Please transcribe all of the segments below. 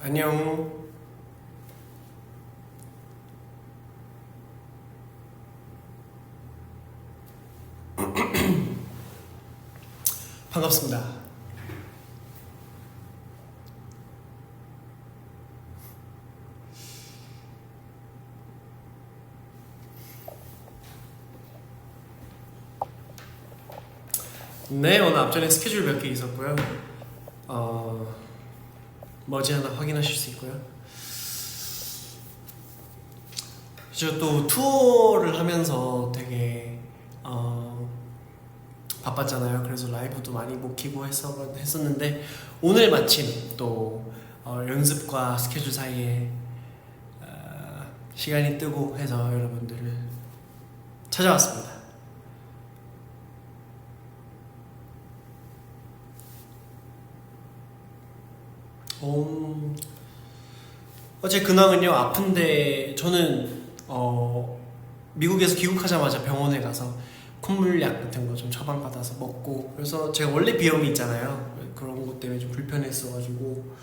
안녕. 반갑습니다. 네, 오늘 앞전에 스케줄 몇 개 있었고요. 머지않아 확인하실 수 있고요. 제가 또 투어를 하면서 되게 바빴잖아요. 그래서 라이브도 많이 못 키고 했었는데 오늘 마침 또 연습과 스케줄 사이에 시간이 뜨고 해서 여러분들을 찾아왔습니다. 어제 근황은요, 아픈데 저는 미국에서 귀국하자마자 병원에 가서 콧물약 같은 거 좀 처방받아서 먹고, 그래서 제가 원래 비염이 있잖아요. 그런 것 때문에 좀 불편했어가지고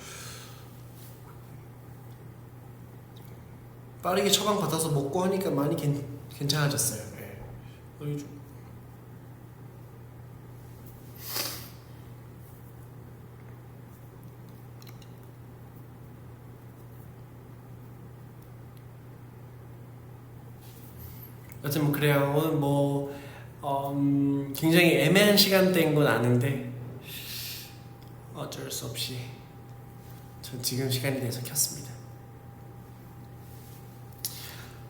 빠르게 처방받아서 먹고 하니까 많이 괜찮아졌어요. 네. 여튼 뭐 그래요. 오늘 뭐 굉장히 애매한 시간대인 건 아는데 어쩔 수 없이 전 지금 시간이 돼서 켰습니다.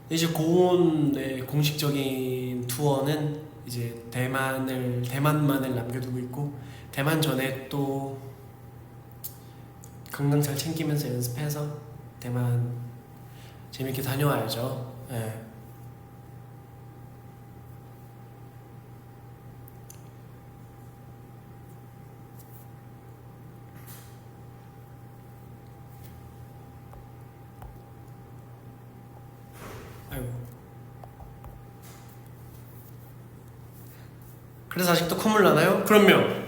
이제 고온의 공식적인 투어는 이제 대만만을 남겨두고 있고, 대만 전에 또 건강 잘 챙기면서 연습해서 대만 재밌게 다녀와야죠. 네. 아이고. 그래서 아직도 콧물 나나요? 그럼요.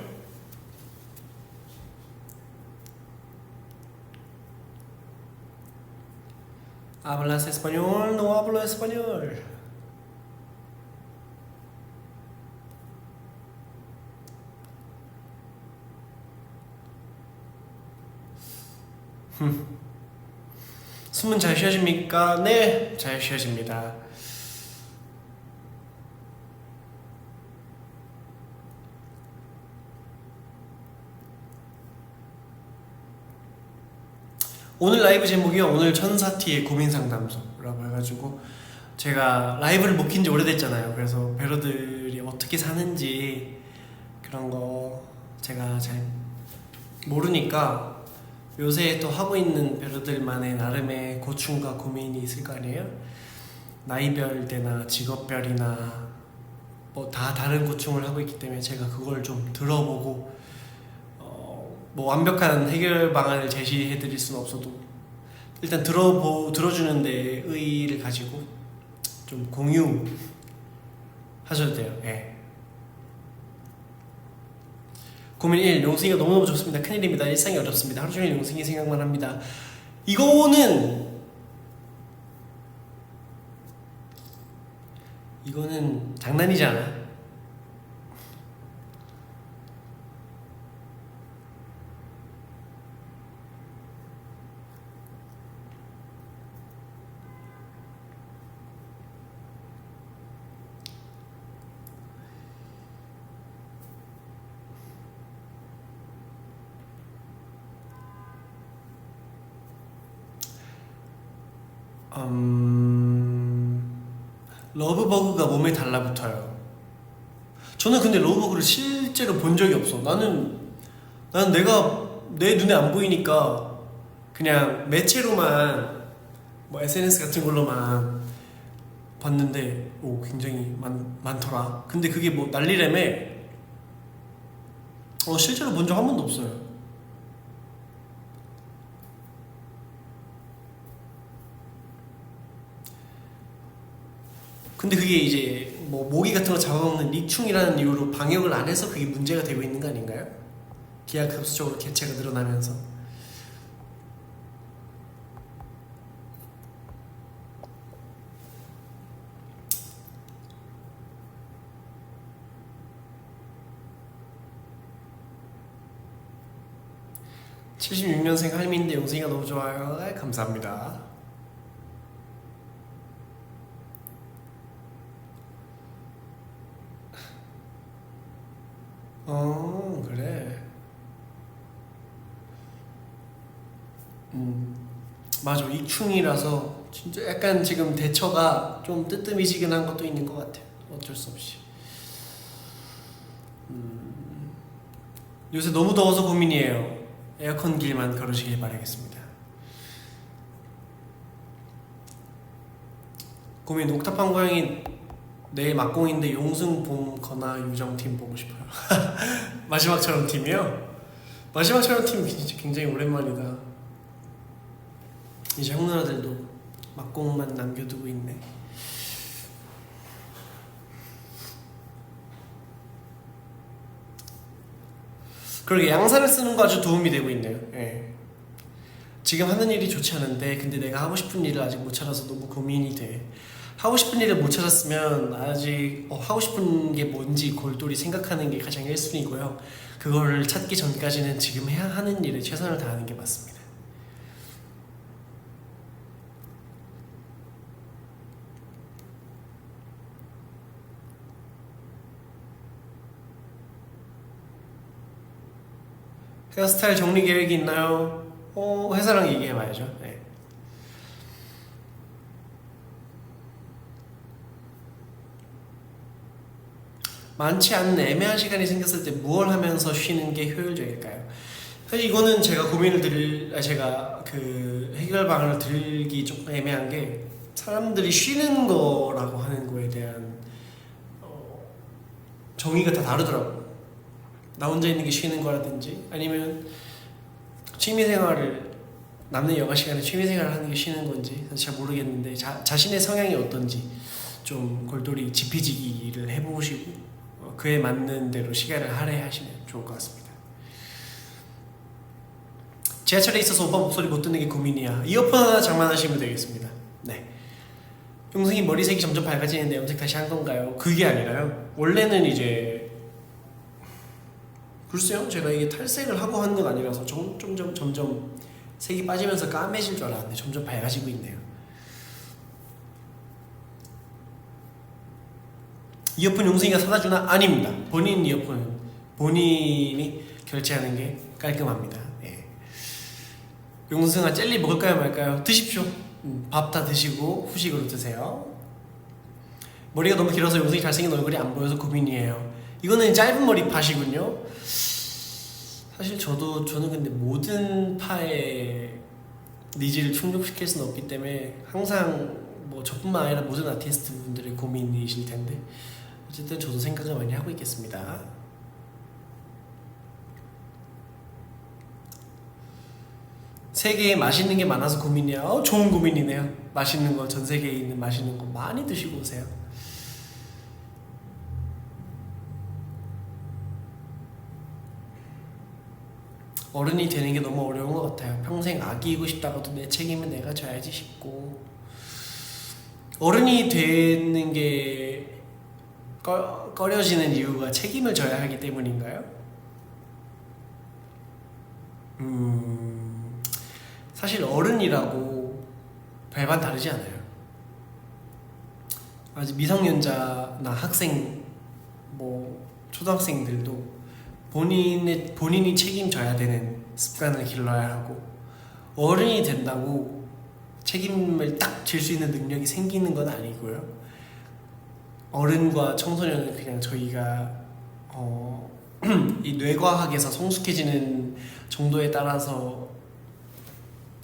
¿Hablas español? No hablo español. 숨은 잘 쉬어집니까? 네, 잘 쉬어집니다. 오늘 라이브 제목이요, 오늘 천사티의 고민상담소라고 해가지고, 제가 라이브를 못 킨 지 오래됐잖아요. 그래서 배러들이 어떻게 사는지 그런 거 제가 잘 모르니까, 요새 또 하고 있는 배러들만의 나름의 고충과 고민이 있을 거 아니에요? 나이별대나 직업별이나 뭐 다 다른 고충을 하고 있기 때문에 제가 그걸 좀 들어보고, 뭐 완벽한 해결 방안을 제시해 드릴 수는 없어도 일단 들어주는데 의의를 가지고 좀 공유하셔도 돼요. 예. 고민 1. 용승이가 너무너무 좋습니다. 큰일입니다. 일상이 어렵습니다. 하루 종일 용승이 생각만 합니다. 이거는 장난이잖아. 러브버그가 몸에 달라붙어요. 저는 근데 러브버그를 실제로 본 적이 없어. 나는 내가 내 눈에 안 보이니까 그냥 매체로만, 뭐 SNS 같은 걸로만 봤는데, 굉장히 많더라. 근데 그게 뭐 난리라며. 실제로 본 적 한 번도 없어요. 근데 그게 이제 뭐 모기 같은 거 잡아먹는 리충이라는 이유로 방역을 안 해서 그게 문제가 되고 있는 거 아닌가요? 기하급수적으로 개체가 늘어나면서. 76년생 할미인데 용승이가 너무 좋아요. 아이, 감사합니다. 그래. 맞아. 이충이라서 진짜 약간 지금 대처가 좀 뜨뜻미지근한 것도 있는 것 같아요. 어쩔 수 없이. 요새 너무 더워서 고민이에요. 에어컨 길만 걸으시길 바라겠습니다. 고민 옥탑방 고양이 내일 막공인데 용승 봄 거나 유정팀 보고 싶어요. 마지막처럼 팀이요? 마지막처럼 팀 진짜 굉장히 오랜만이다. 이제 형 누나들도 막공만 남겨두고 있네. 그러게 양산을 쓰는 거 아주 도움이 되고 있네요. 예. 지금 하는 일이 좋지 않은데 근데 내가 하고 싶은 일을 아직 못 찾아서 너무 고민이 돼. 하고 싶은 일을 못 찾았으면 아직 하고 싶은 게 뭔지 골똘히 생각하는 게 가장 1순위고요. 그거를 찾기 전까지는 지금 해야 하는 일에 최선을 다하는 게 맞습니다. 헤어스타일 정리 계획이 있나요? 회사랑 얘기해봐야죠. 네. 많지 않은 애매한 시간이 생겼을 때 무얼 하면서 쉬는 게 효율적일까요? 사실 이거는 제가 제가 그 해결방안을 들기 조금 애매한 게 사람들이 쉬는 거라고 하는 거에 대한 정의가 다 다르더라고요. 나 혼자 있는 게 쉬는 거라든지 아니면 취미생활을 남는 여가 시간에 취미생활을 하는 게 쉬는 건지 잘 모르겠는데 자신의 성향이 어떤지 좀 골똘히 지피지기를 해보시고 그에 맞는 대로 시간을 할애하시면 좋을 것 같습니다. 지하철에 있어서 오빠 목소리 못 듣는 게 고민이야. 이어폰 하나 장만하시면 되겠습니다. 네. 용승이 머리색이 점점 밝아지는데 염색 다시 한 건가요? 그게 아니라요. 원래는 이제 글쎄요, 제가 이게 탈색을 하고 한 건 아니라서 점점 색이 빠지면서 까매질 줄 알았는데 점점 밝아지고 있네요. 이어폰 용승이가 사다 주나? 아닙니다. 본인 이어폰은 본인이 결제하는 게 깔끔합니다. 예. 용승아 젤리 먹을까요 말까요? 드십시오. 밥 다 드시고 후식으로 드세요. 머리가 너무 길어서 용승이 잘생긴 얼굴이 안 보여서 고민이에요. 이거는 짧은 머리 파시군요. 사실 저는 근데 모든 파의 니즈를 충족시킬 수는 없기 때문에 항상 뭐 저뿐만 아니라 모든 아티스트 분들의 고민이실 텐데 어쨌든 저도 생각을 많이 하고 있겠습니다. 세계에 맛있는 게 많아서 고민이야. 좋은 고민이네요. 맛있는 거, 전 세계에 있는 맛있는 거 많이 드시고 오세요. 어른이 되는 게 너무 어려운 것 같아요. 평생 아기이고 싶다고도 내 책임은 내가 져야지 싶고 어른이 되는 게 꺼려지는 이유가 책임을 져야 하기 때문인가요? 사실 어른이라고 별반 다르지 않아요. 아직 미성년자나 학생, 뭐 초등학생들도 본인이 책임져야 되는 습관을 길러야 하고 어른이 된다고 책임을 딱 질 수 있는 능력이 생기는 건 아니고요. 어른과 청소년은 그냥 저희가 이 뇌과학에서 성숙해지는 정도에 따라서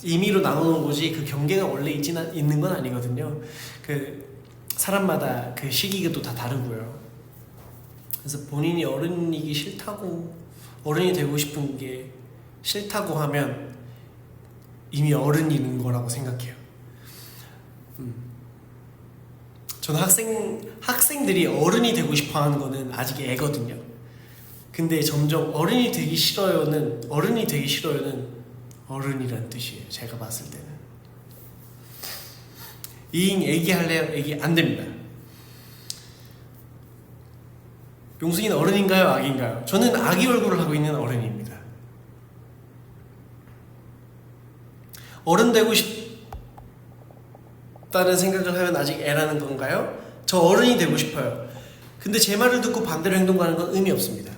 임의로 나누는 거지 그 경계가 원래 있는 건 아니거든요. 그 사람마다 그 시기가 또 다 다르고요. 그래서 본인이 어른이기 싫다고 어른이 되고 싶은 게 싫다고 하면 이미 어른이는 거라고 생각해요. 저는 학생들이 어른이 되고 싶어 하는 거는 아직 애거든요. 근데 점점 어른이 되기 싫어요는 어른이란 뜻이에요. 제가 봤을 때는. 애기 할래요? 애기 안 됩니다. 용승이는 어른인가요? 아기인가요? 저는 아기 얼굴을 하고 있는 어른입니다. 어른 되고 싶다는 생각을 하면 아직 애라는 건가요? 저 어른이 되고 싶어요. 근데 제 말을 듣고 반대로 행동하는 건 의미 없습니다.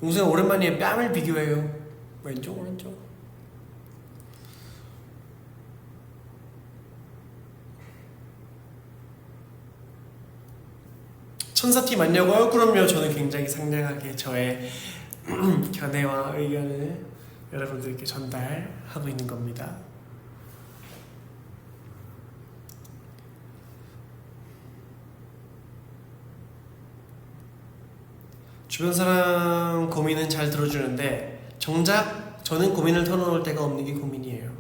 동생 오랜만에 뺨을 비교해요. 왼쪽 오른쪽. 천사티 맞냐고요? 그럼요. 저는 굉장히 상냥하게 저의 견해와 의견을 여러분들께 전달하고 있는 겁니다. 주변 사람 고민은 잘 들어주는데 정작 저는 고민을 털어놓을 데가 없는 게 고민이에요.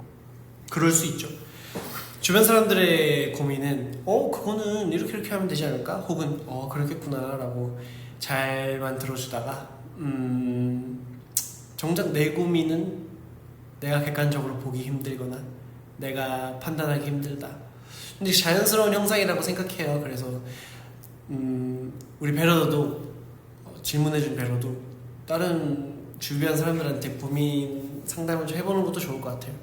그럴 수 있죠. 주변 사람들의 고민은 그거는 이렇게 하면 되지 않을까? 혹은 그렇겠구나 라고 잘만 들어주다가 정작 내 고민은 내가 객관적으로 보기 힘들거나 내가 판단하기 힘들다. 근데 자연스러운 형상이라고 생각해요. 그래서 우리 배러도 질문해준 배러도 다른 주변 사람들한테 고민 상담을 좀 해보는 것도 좋을 것 같아요.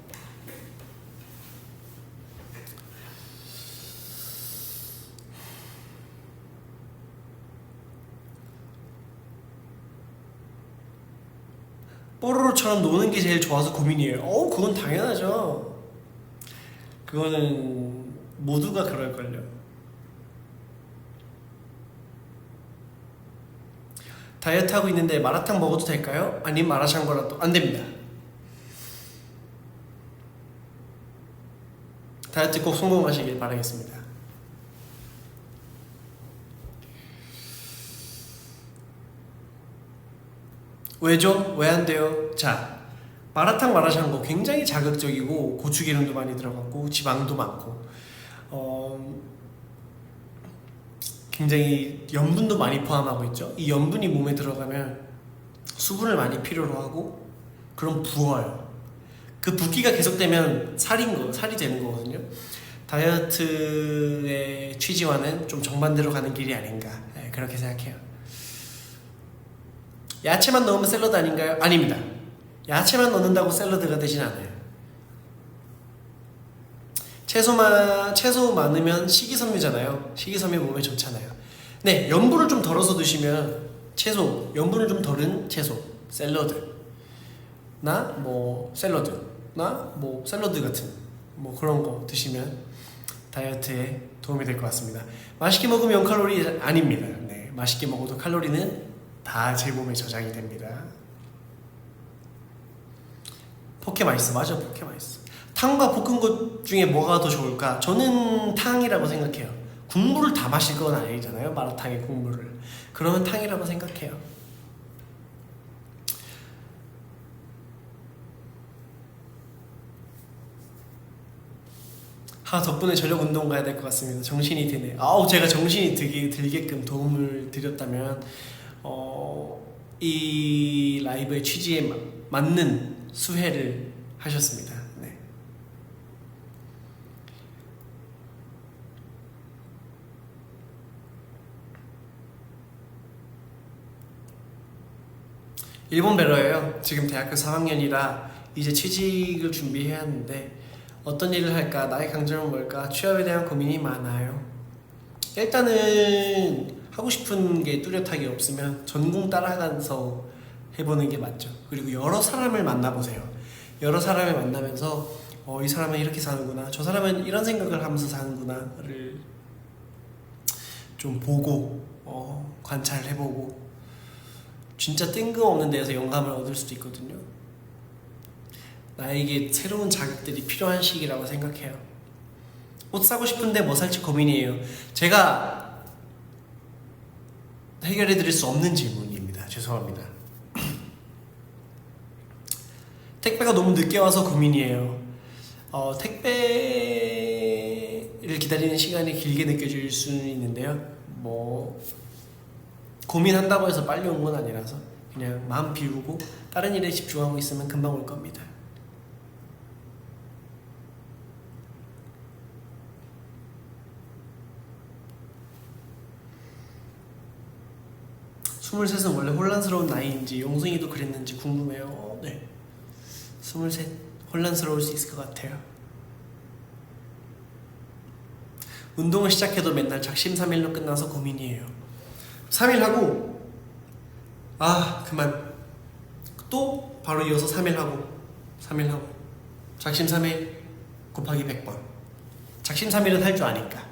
뽀로로처럼 노는 게 제일 좋아서 고민이에요. 그건 당연하죠. 그거는 모두가 그럴걸요. 다이어트 하고 있는데 마라탕 먹어도 될까요? 아니면 마라샹궈라도 안 됩니다. 다이어트 꼭 성공하시길 바라겠습니다. 왜죠? 왜 안 돼요? 자, 마라탕 마라샹궈 굉장히 자극적이고 고추기름도 많이 들어갔고 지방도 많고 굉장히 염분도 많이 포함하고 있죠. 이 염분이 몸에 들어가면 수분을 많이 필요로 하고 그럼 부어요. 그 붓기가 계속되면 살이 되는 거거든요. 다이어트의 취지와는 좀 정반대로 가는 길이 아닌가 그렇게 생각해요. 야채만 넣으면 샐러드 아닌가요? 아닙니다. 야채만 넣는다고 샐러드가 되진 않아요. 채소 많으면 식이섬유잖아요. 식이섬유 몸에 좋잖아요. 네, 염분을 좀 덜어서 드시면 염분을 좀 덜은 채소, 샐러드 같은 그런 거 드시면 다이어트에 도움이 될 것 같습니다. 맛있게 먹으면 0칼로리 아닙니다. 네, 맛있게 먹어도 칼로리는 다 제 몸에 저장이 됩니다. 포케 맛있어. 맞아, 포케 맛있어. 탕과 볶은 것 중에 뭐가 더 좋을까? 저는 탕이라고 생각해요. 국물을 다 마실 건 아니잖아요. 마라탕의 국물을. 그러면 탕이라고 생각해요. 덕분에 저녁 운동 가야 될 것 같습니다. 정신이 드네. 제가 정신이 들게끔 도움을 드렸다면 이 라이브의 취지에 맞는 수혜를 하셨습니다. 네. 일본 배러예요. 지금 대학교 3학년이라 이제 취직을 준비해야 하는데 어떤 일을 할까? 나의 강점은 뭘까? 취업에 대한 고민이 많아요. 일단은 하고 싶은 게 뚜렷하게 없으면 전공 따라가서 해보는 게 맞죠. 그리고 여러 사람을 만나보세요. 여러 사람을 만나면서 이 사람은 이렇게 사는구나, 저 사람은 이런 생각을 하면서 사는구나를 좀 보고 관찰해보고 진짜 뜬금없는 데에서 영감을 얻을 수도 있거든요. 나에게 새로운 자극들이 필요한 시기라고 생각해요. 옷 사고 싶은데 뭐 살지 고민이에요. 제가 해결해 드릴 수 없는 질문입니다. 죄송합니다. 택배가 너무 늦게 와서 고민이에요. 택배를 기다리는 시간이 길게 느껴질 수는 있는데요. 고민한다고 해서 빨리 온 건 아니라서 그냥 마음 비우고 다른 일에 집중하고 있으면 금방 올 겁니다. 23은 원래 혼란스러운 나이인지 용승이도 그랬는지 궁금해요. 네, 23 혼란스러울 수 있을 것 같아요. 운동을 시작해도 맨날 작심삼일로 끝나서 고민이에요. 3일 하고 그만 또 바로 이어서 3일 하고 작심삼일 곱하기 100번. 작심삼일은 할 줄 아니까.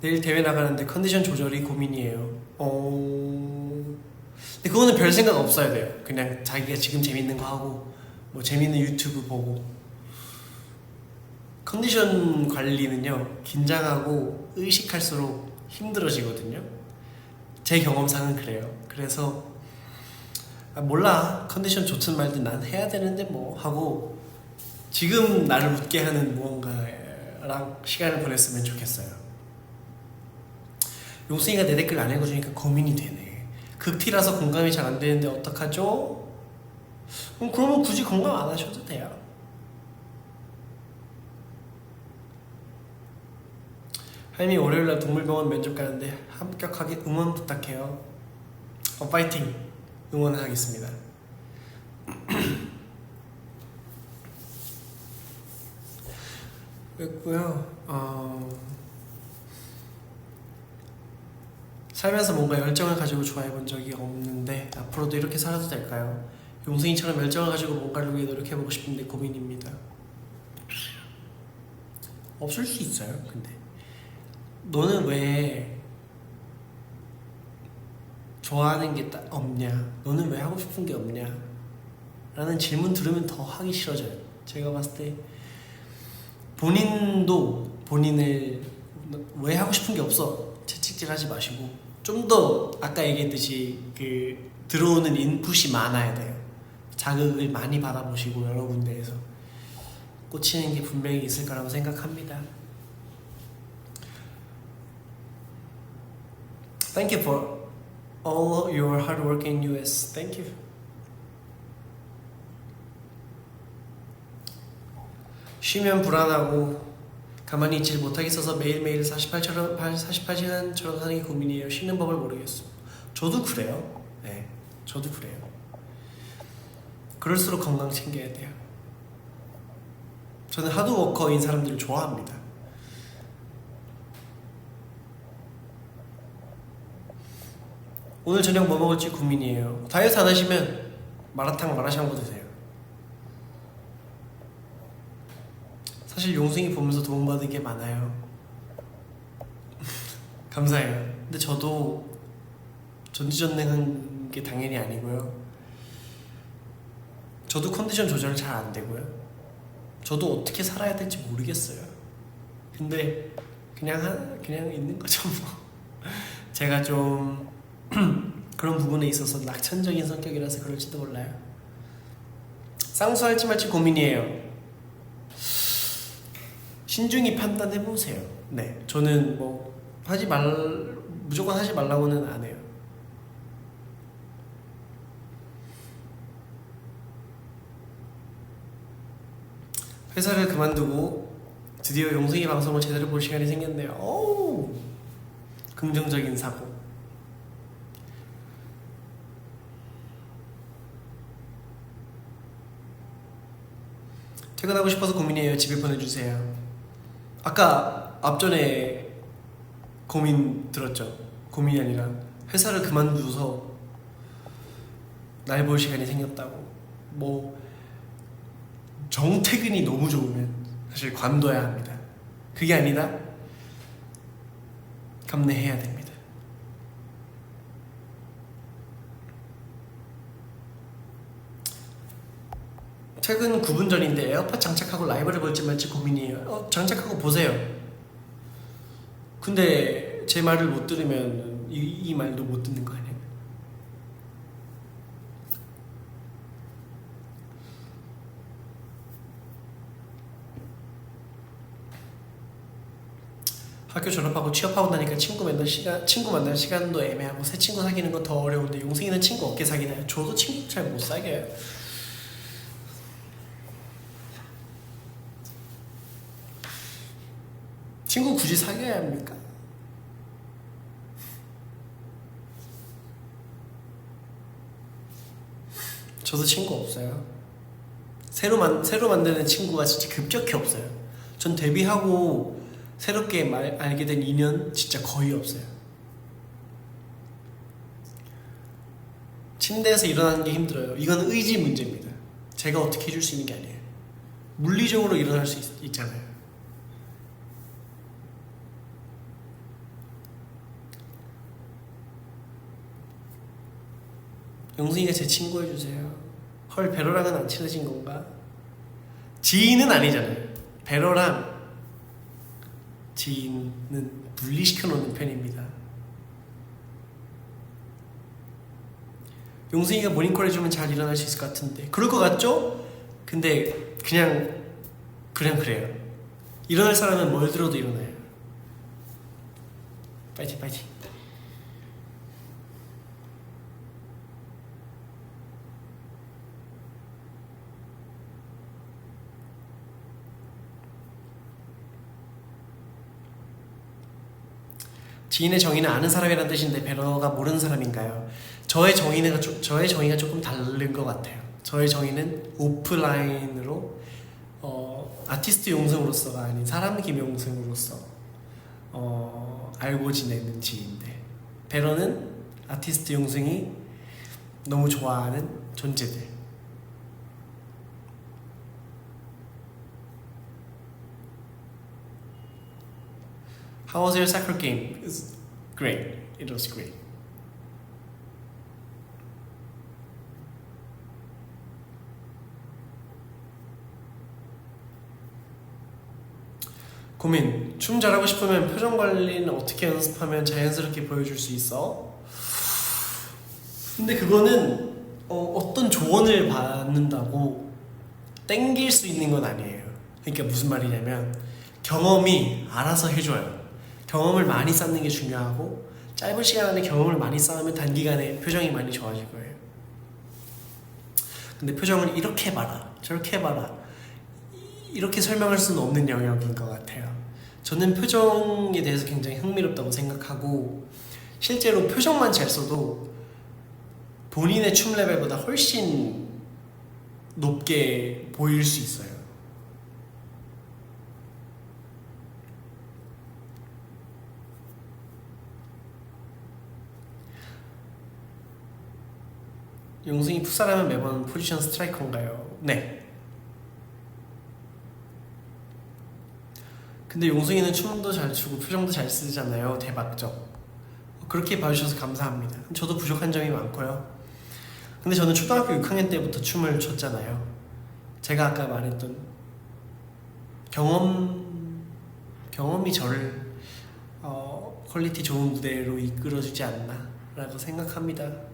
내일 대회 나가는데 컨디션 조절이 고민이에요. 근데 그거는 별 생각 없어야 돼요. 그냥 자기가 지금 재밌는 거 하고 뭐 재밌는 유튜브 보고. 컨디션 관리는요, 긴장하고 의식할수록 힘들어지거든요. 제 경험상은 그래요. 그래서 몰라, 컨디션 좋든 말든 난 해야 되는데 뭐 하고 지금 나를 웃게 하는 무언가랑 시간을 보냈으면 좋겠어요. 용승이가 내 댓글 안 읽어주니까 고민이 되네. 극티라서 공감이 잘 안 되는데 어떡하죠? 그러면 굳이 공감 안 하셔도 돼요. 하임이 월요일날 동물병원 면접 가는데 합격하게 응원 부탁해요. 파이팅! 응원하겠습니다. 그랬고요. 살면서 뭔가 열정을 가지고 좋아해본 적이 없는데 앞으로도 이렇게 살아도 될까요? 용승이처럼 열정을 가지고 뭔가를 위해 노력해보고 싶은데 고민입니다. 없을 수 있어요. 근데 너는 왜 좋아하는 게 없냐? 너는 왜 하고 싶은 게 없냐? 라는 질문 들으면 더 하기 싫어져요. 제가 봤을 때 본인도 본인을 왜 하고 싶은 게 없어 채찍질하지 마시고 좀 더 아까 얘기했듯이 그 들어오는 인풋이 많아야 돼요. 자극을 많이 받아보시고 여러 군데에서 꽂히는 게 분명히 있을 거라고 생각합니다. Thank you for all your hard work in US. Thank you. 쉬면 불안하고 가만히 있질 못하겠어서 매일매일 48시간처럼 사는 게 고민이에요. 쉬는 법을 모르겠어. 저도 그래요. 네, 저도 그래요. 그럴수록 건강 챙겨야 돼요. 저는 하드워커인 사람들을 좋아합니다. 오늘 저녁 뭐 먹을지 고민이에요. 다이어트 안 하시면 마라탕, 마라샹궈 드세요. 사실 용승이 보면서 도움받은 게 많아요. 감사해요. 근데 저도 전지전능한 게 당연히 아니고요. 저도 컨디션 조절 잘 안 되고요. 저도 어떻게 살아야 될지 모르겠어요. 근데 그냥 있는 거죠 뭐. 제가 좀 그런 부분에 있어서 낙천적인 성격이라서 그럴지도 몰라요. 쌍수할지 말지 고민이에요. 신중히 판단해보세요. 네, 저는 뭐 무조건 하지 말라고는 안 해요. 회사를 그만두고 드디어 용승이 방송을 제대로 볼 시간이 생겼네요. 오, 긍정적인 사고. 퇴근하고 싶어서 고민이에요. 집에 보내주세요. 아까 앞전에 고민 들었죠? 고민이 아니라 회사를 그만두어서 날 볼 시간이 생겼다고. 뭐 정퇴근이 너무 좋으면 사실 관둬야 합니다. 그게 아니다? 감내해야 됩니다. 퇴근 9분 전인데 에어팟 장착하고 라이브를 볼지 말지 고민이에요. 장착하고 보세요. 근데 제 말을 못 들으면 이 말도 못 듣는 거 아니에요? 학교 졸업하고 취업하고 나니까 친구 만날 시간도 애매하고 새 친구 사귀는 건 더 어려운데 용승이는 친구 어떻게 사귀나요? 저도 친구 잘 못 사귀어요. 친구 굳이 사귀어야 합니까? 저도 친구 없어요. 새로 만드는 친구가 진짜 급격히 없어요. 전 데뷔하고 새롭게 알게 된 인연 진짜 거의 없어요. 침대에서 일어나는 게 힘들어요. 이건 의지 문제입니다. 제가 어떻게 해줄 수 있는 게 아니에요. 물리적으로 일어날 수 있잖아요. 용승이가 제 친구 해주세요. 헐, 베로랑은 안 친해진 건가? 지인은 아니잖아요. 베로랑 지인은 분리시켜 놓는 편입니다. 용승이가 모닝콜 해주면 잘 일어날 수 있을 것 같은데 그럴 것 같죠? 근데 그냥 그래요. 일어날 사람은 뭘 들어도 일어나요. 파이팅. 지인의 정의는 아는 사람이란 뜻인데 베러가 모르는 사람인가요? 저의 정의가 조금 다른 것 같아요. 저의 정의는 오프라인으로 아티스트 용승으로서가 아닌 사람 김용승으로서 알고 지내는 지인들. 베러는 아티스트 용승이 너무 좋아하는 존재들. How was your soccer game? It was great. It was great. 고민. 춤 잘하고 싶으면 표정 관리는 어떻게 연습하면 자연스럽게 보여줄 수 있어? 근데 그거는 어떤 조언을 받는다고 땡길 수 있는 건 아니에요. 그러니까 무슨 말이냐면 경험이 알아서 해줘요. 경험을 많이 쌓는 게 중요하고 짧은 시간 안에 경험을 많이 쌓으면 단기간에 표정이 많이 좋아질 거예요. 근데 표정을 이렇게 해봐라 저렇게 해봐라 이렇게 설명할 수는 없는 영역인 것 같아요. 저는 표정에 대해서 굉장히 흥미롭다고 생각하고 실제로 표정만 잘 써도 본인의 춤 레벨보다 훨씬 높게 보일 수 있어요. 용승이 풋살하면 매번 포지션 스트라이커인가요? 네. 근데 용승이는 춤도 잘 추고 표정도 잘 쓰잖아요. 대박죠. 그렇게 봐주셔서 감사합니다. 저도 부족한 점이 많고요. 근데 저는 초등학교 6학년 때부터 춤을 췄잖아요. 제가 아까 말했던 경험이 저를 퀄리티 좋은 무대로 이끌어주지 않나 라고 생각합니다.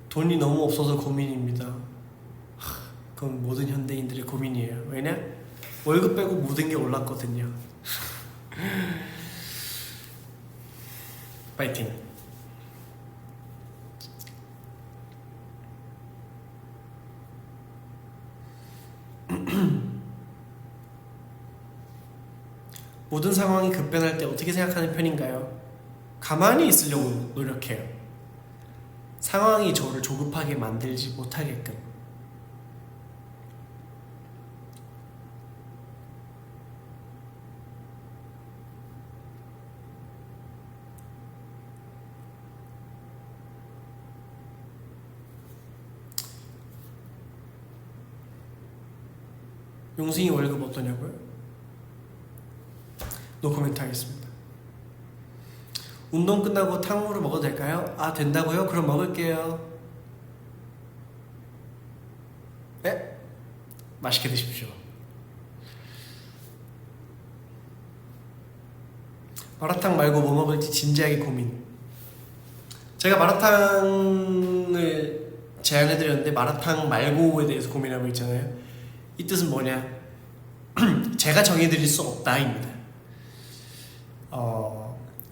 돈이 너무 없어서 고민입니다. 그건 모든 현대인들의 고민이에요. 왜냐? 월급 빼고 모든 게 올랐거든요. 파이팅. 모든 상황이 급변할 때 어떻게 생각하는 편인가요? 가만히 있으려고 노력해요. 상황이 저를 조급하게 만들지 못하게끔. 용승이 월급 어떠냐고요? 노코멘트 하겠습니다. 운동 끝나고 탕후루 먹어도 될까요? 아, 된다고요? 그럼 먹을게요. 네? 맛있게 드십시오. 마라탕 말고 뭐 먹을지 진지하게 고민. 제가 마라탕을 제안해드렸는데 마라탕 말고에 대해서 고민하고 있잖아요. 이 뜻은 뭐냐? 제가 정해드릴 수 없다입니다.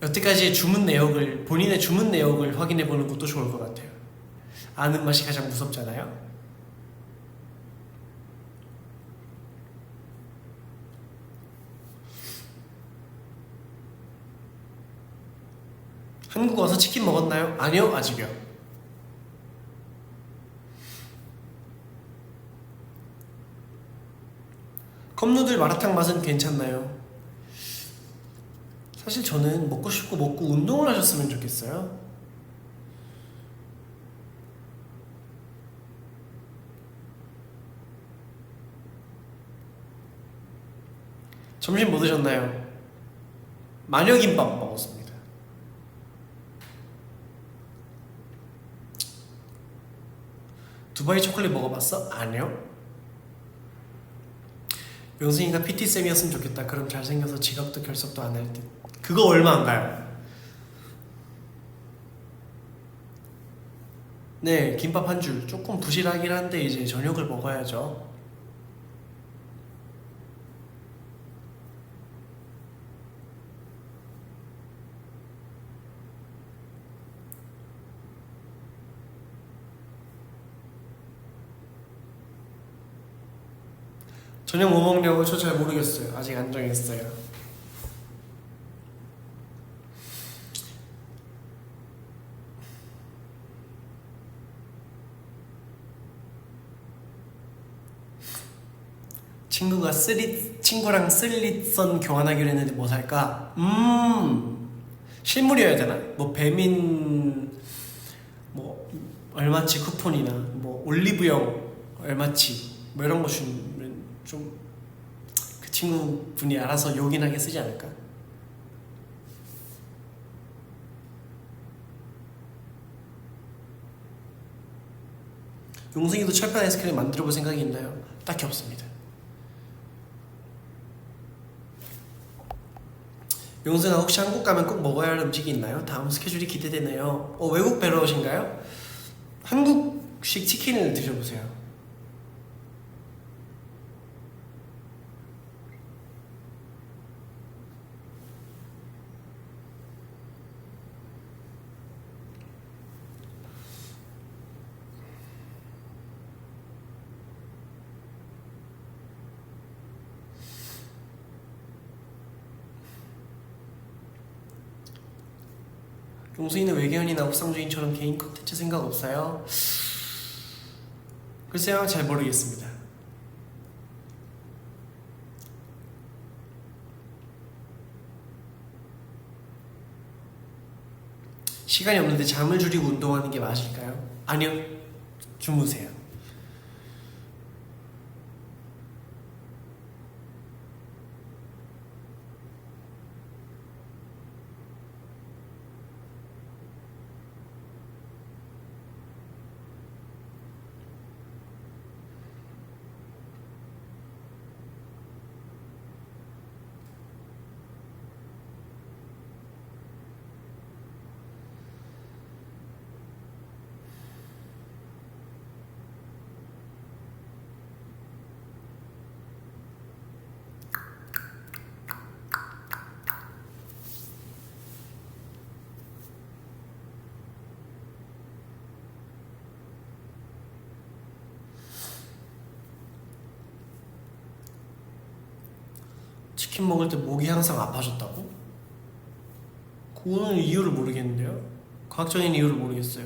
여태까지의 주문 내역을, 본인의 주문 내역을 확인해 보는 것도 좋을 것 같아요. 아는 맛이 가장 무섭잖아요. 한국 와서 치킨 먹었나요? 아니요, 아직이요. 컵누들 마라탕 맛은 괜찮나요? 사실 저는 먹고 싶고 먹고 운동을 하셨으면 좋겠어요. 점심 뭐 드셨나요? 마녀김밥 먹었습니다. 두바이 초콜릿 먹어봤어? 아니요. 명승이가 PT쌤이었으면 좋겠다. 그럼 잘생겨서 지각도 결석도 안 할 듯. 그거 얼마 안 가요. 네, 김밥 한 줄. 조금 부실하긴 한데 이제 저녁을 먹어야죠. 저녁 뭐 먹냐고 저 잘 모르겠어요. 아직 안 정했어요. 친구랑 쓸릿선 교환하기로 했는데 뭐 살까? 실물이어야 되나? 뭐 배민 뭐 얼마치 쿠폰이나 뭐 올리브영 얼마치 뭐 이런 거 주면 좀 그 친구분이 알아서 요긴하게 쓰지 않을까? 용승이도 철판 아이스크림 만들어 볼 생각이 있나요? 딱히 없습니다. 용승아 혹시 한국 가면 꼭 먹어야 할 음식이 있나요? 다음 스케줄이 기대되네요. 외국 뵈러 오신가요? 한국식 치킨을 드셔보세요. 용승이는 외계인이나 옥상주인처럼 개인 콘텐츠 생각 없어요? 글쎄요, 잘 모르겠습니다. 시간이 없는데 잠을 줄이고 운동하는 게 맞을까요? 아니요, 주무세요. 치킨 먹을 때 목이 항상 아파졌다고? 그거는 이유를 모르겠는데요. 과학적인 이유를 모르겠어요.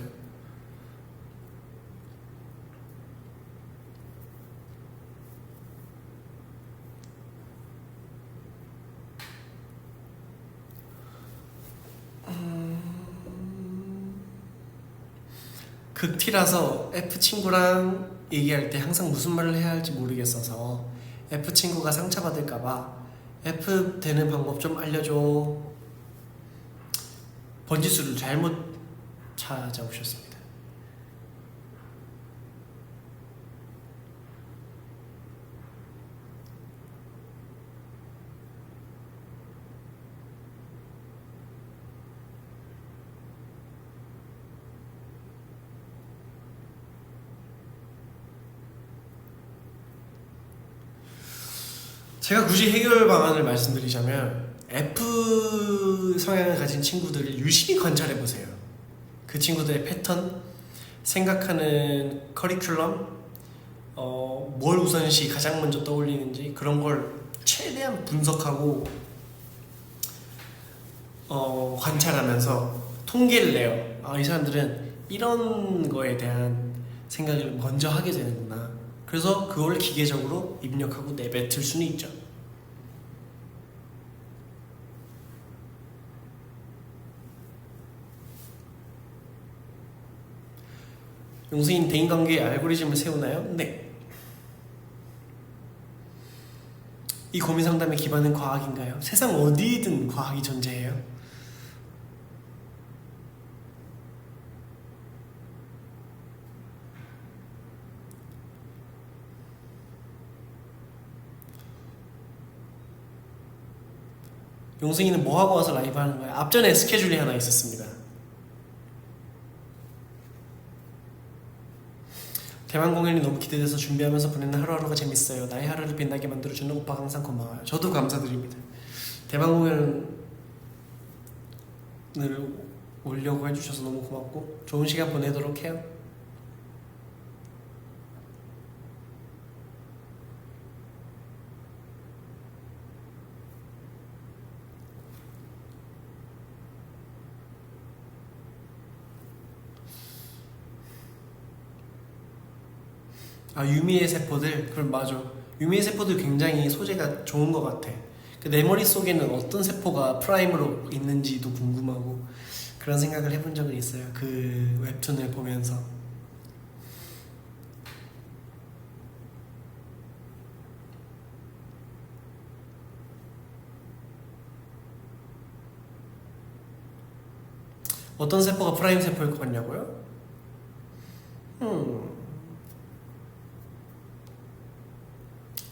극티라서 F 친구랑 얘기할 때 항상 무슨 말을 해야 할지 모르겠어서 F 친구가 상처받을까봐 F 되는 방법 좀 알려줘. 번지수를 잘못 찾아오셨습니다. 제가 굳이 해결 방안을 말씀드리자면 F 성향을 가진 친구들을 유심히 관찰해보세요. 그 친구들의 패턴, 생각하는 커리큘럼, 뭘 우선시 가장 먼저 떠올리는지 그런 걸 최대한 분석하고 관찰하면서 통계를 내요. 아, 이 사람들은 이런 거에 대한 생각을 먼저 하게 되는구나. 그래서 그걸 기계적으로 입력하고 내뱉을 수는 있죠. 용수인 대인관계에 알고리즘을 세우나요? 네. 이 고민 상담의 기반은 과학인가요? 세상 어디든 과학이 존재해요. 용승이는 뭐 하고 와서 라이브 하는 거야? 앞전에 스케줄이 하나 있었습니다. 대만 공연이 너무 기대돼서 준비하면서 보내는 하루하루가 재밌어요. 나의 하루를 빛나게 만들어주는 오빠 항상 고마워요. 저도 감사드립니다. 대만 공연을 오려고 해주셔서 너무 고맙고 좋은 시간 보내도록 해요. 아, 유미의 세포들? 그럼 맞아. 유미의 세포들 굉장히 소재가 좋은 것 같아. 내 머릿속에는 어떤 세포가 프라임으로 있는지도 궁금하고 그런 생각을 해본 적은 있어요. 그 웹툰을 보면서. 어떤 세포가 프라임 세포일 것 같냐고요?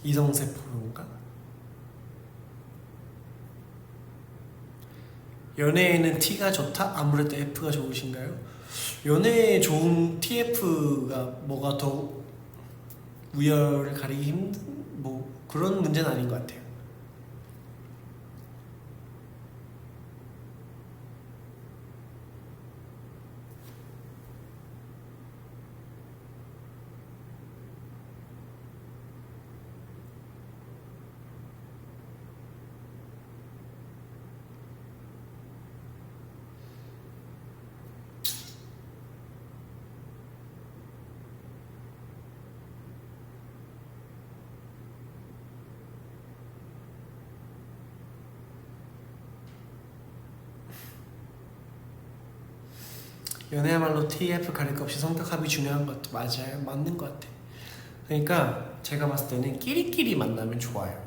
이성세포인가? 연애에는 T가 좋다? 아무래도 F가 좋으신가요? 연애에 좋은 TF가 뭐가 더 우열을 가리기 힘든 뭐 그런 문제는 아닌 것 같아요. 연애야말로 TF 가릴 것 없이 성격 합이 중요한 것도 맞아요. 맞는 것 같아. 그러니까 제가 봤을 때는 끼리끼리 만나면 좋아요.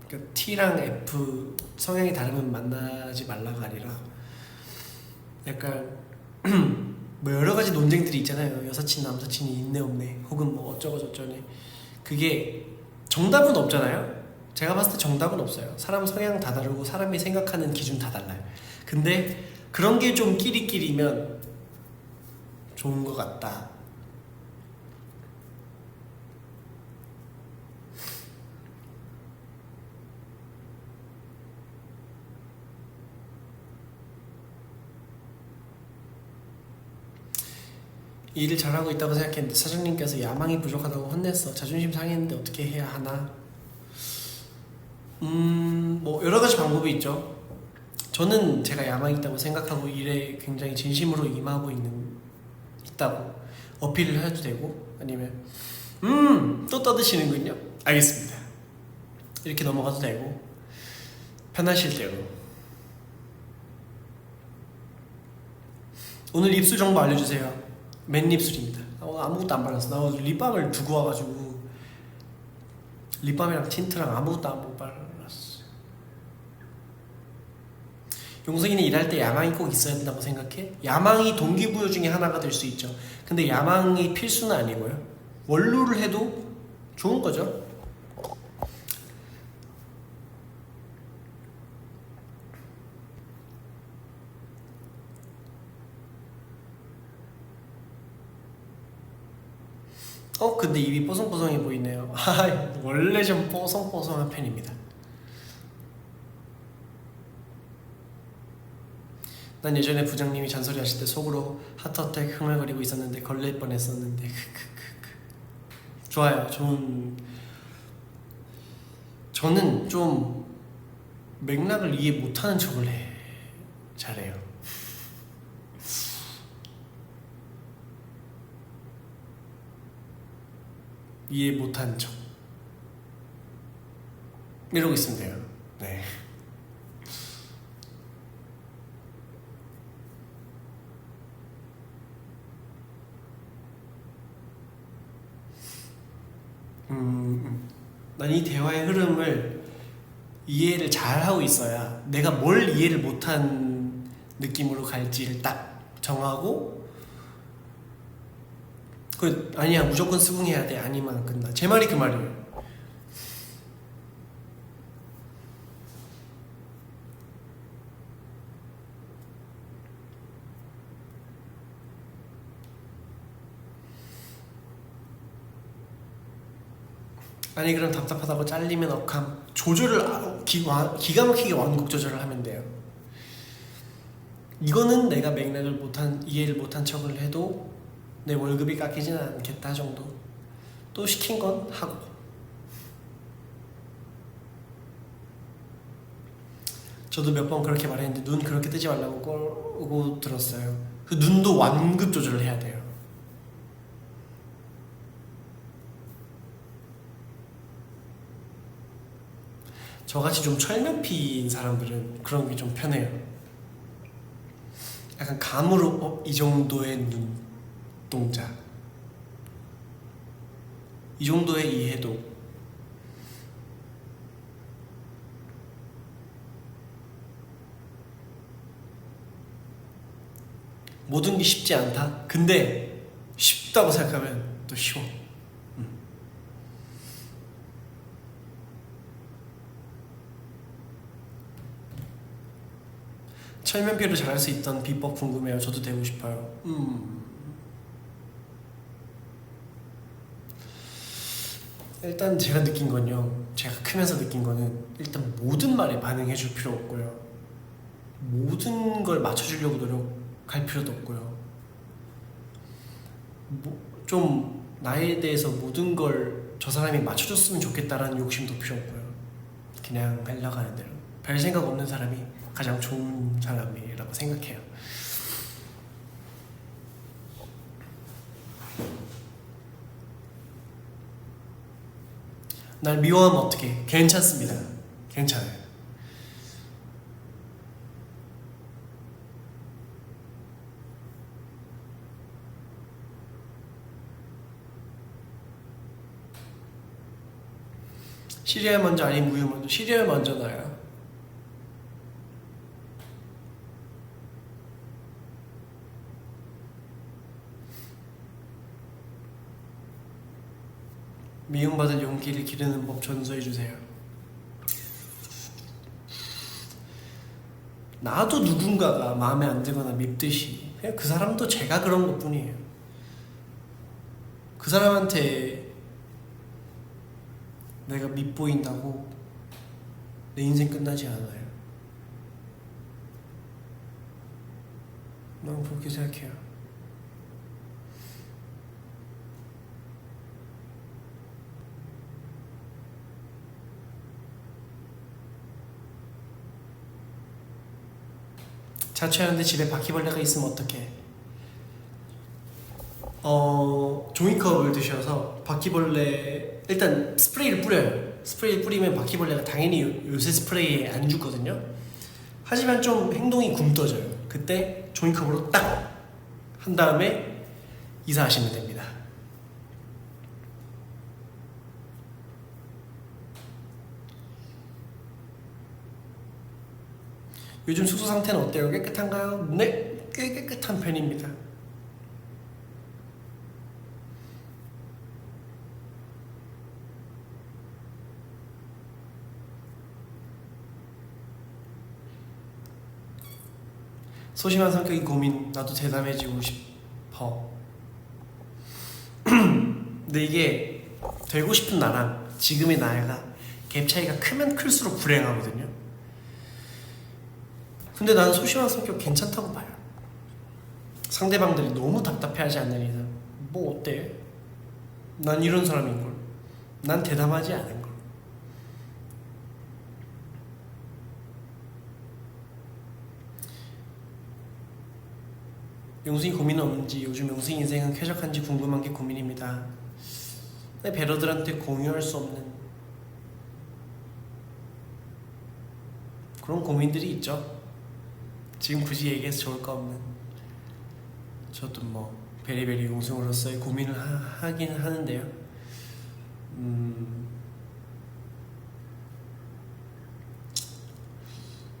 그러니까 T랑 F 성향이 다르면 만나지 말라가 아니라 약간 뭐 여러 가지 논쟁들이 있잖아요. 여사친 남사친이 있네 없네 혹은 뭐 어쩌고 저쩌네. 그게 정답은 없잖아요. 제가 봤을 때 정답은 없어요. 사람 성향 다 다르고 사람이 생각하는 기준 다 달라요. 근데 그런 게 좀 끼리끼리면 좋은 것 같다. 일을 잘하고 있다고 생각했는데 사장님께서 야망이 부족하다고 혼냈어. 자존심 상했는데 어떻게 해야 하나? 뭐 여러 가지 방법이 있죠. 저는 제가 야망이 있다고 생각하고 일에 굉장히 진심으로 임하고 있다고 어필을 해도 되고, 아니면 또 떠드시는군요. 알겠습니다. 이렇게 넘어가도 되고, 편하실 대로. 오늘 입술 정보 알려주세요. 맨입술입니다. 아무것도 안 발랐어. 나 립밤을 두고 와가지고 립밤이랑 틴트랑 아무것도 안 발랐어. 용성이는 일할 때 야망이 꼭 있어야 된다고 생각해? 야망이 동기부여 중에 하나가 될 수 있죠. 근데 야망이 필수는 아니고요. 원로를 해도 좋은 거죠. 근데 입이 뽀송뽀송해 보이네요. 원래 좀 뽀송뽀송한 편입니다. 난 예전에 부장님이 잔소리 하실 때 속으로 하트어택 흥얼거리고 있었는데 걸릴 뻔했었는데 좋아요. 저는 좀 맥락을 이해 못하는 척을 잘해요. 이해 못한 척 이러고 있으면 돼요. 네. 난 이 대화의 흐름을 이해를 잘 하고 있어야 내가 뭘 이해를 못한 느낌으로 갈지를 딱 정하고 아니야 무조건 수긍해야 돼 아니면 끝나. 제 말이 그 말이에요. 아니 그럼 답답하다고 잘리면 억함. 조절을 기가 막히게 완곡 조절을 하면 돼요. 이거는 내가 맥락을 이해를 못한 척을 해도 내 월급이 깎이지는 않겠다 정도. 또 시킨 건 하고. 저도 몇 번 그렇게 말했는데 눈 그렇게 뜨지 말라고 꼬고 들었어요. 그 눈도 완급 조절을 해야 돼요. 저같이 좀 철면피인 사람들은 그런 게 좀 편해요. 약간 감으로 이 정도의 눈동자, 이 정도의 이해도. 모든 게 쉽지 않다? 근데 쉽다고 생각하면 또 쉬워. 철면피를 잘할 수 있던 비법 궁금해요. 저도 되고 싶어요. 일단 제가 느낀 건요. 제가 크면서 느낀 거는 일단 모든 말에 반응해 줄 필요 없고요. 모든 걸 맞춰주려고 노력할 필요도 없고요. 좀 나에 대해서 모든 걸 저 사람이 맞춰줬으면 좋겠다라는 욕심도 필요 없고요. 그냥 흘러가는 대로. 별 생각 없는 사람이 가장 좋은 사람이라고 생각해요. 날 미워하면 어떡해? 괜찮습니다. 괜찮아요. 시리얼 먼저 아니면 우유 먼저? 시리얼 먼저 나요. 미움받을 용기를 기르는 법 전수해주세요. 나도 누군가가 마음에 안 들거나 밉듯이 그냥 그 사람도 제가 그런 것 뿐이에요. 그 사람한테 내가 밉보인다고 내 인생 끝나지 않아요. 난 그렇게 생각해요. 자취하는데 집에 바퀴벌레가 있으면 어떡해? 종이컵을 드셔서 바퀴벌레 일단 스프레이를 뿌려요. 스프레이 뿌리면 바퀴벌레가 당연히 요새 스프레이에 안 죽거든요. 하지만 좀 행동이 굼떠져요. 그때 종이컵으로 딱 한 다음에 이사하시면 됩니다. 요즘 숙소 상태는 어때요? 깨끗한가요? 네, 꽤 깨끗한 편입니다. 소심한 성격이 고민. 나도 대담해지고 싶어. 근데 이게 되고 싶은 나랑 지금의 나이가 갭 차이가 크면 클수록 불행하거든요. 근데 나는 소심한 성격 괜찮다고 봐요. 상대방들이 너무 답답해하지 않는 이상 뭐 어때? 난 이런 사람인걸. 난 대담하지 않은걸. 용승이 고민은 없는지, 요즘 용승 인생은 쾌적한지 궁금한 게 고민입니다. 근데 배러들한테 공유할 수 없는 그런 고민들이 있죠. 지금 굳이 얘기해서 좋을 거 없는. 저도 뭐 베리베리 용승으로서의 고민을 하긴 하는데요.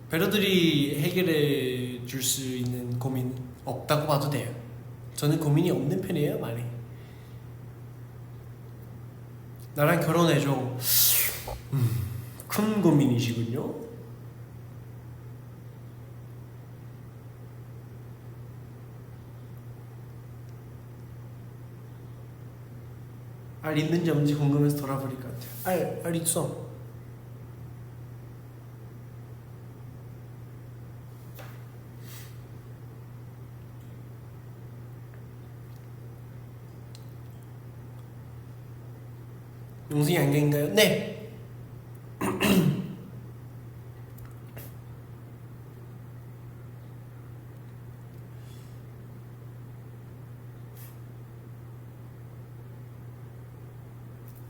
배러들이 해결해 줄 수 있는 고민 없다고 봐도 돼요. 저는 고민이 없는 편이에요, 많이. 나랑 결혼해줘. 큰 고민이시군요. 알 있는지 없는지 궁금해서 돌아버릴 것 같아요. 알 있어. 용승이 안경인가요? 네.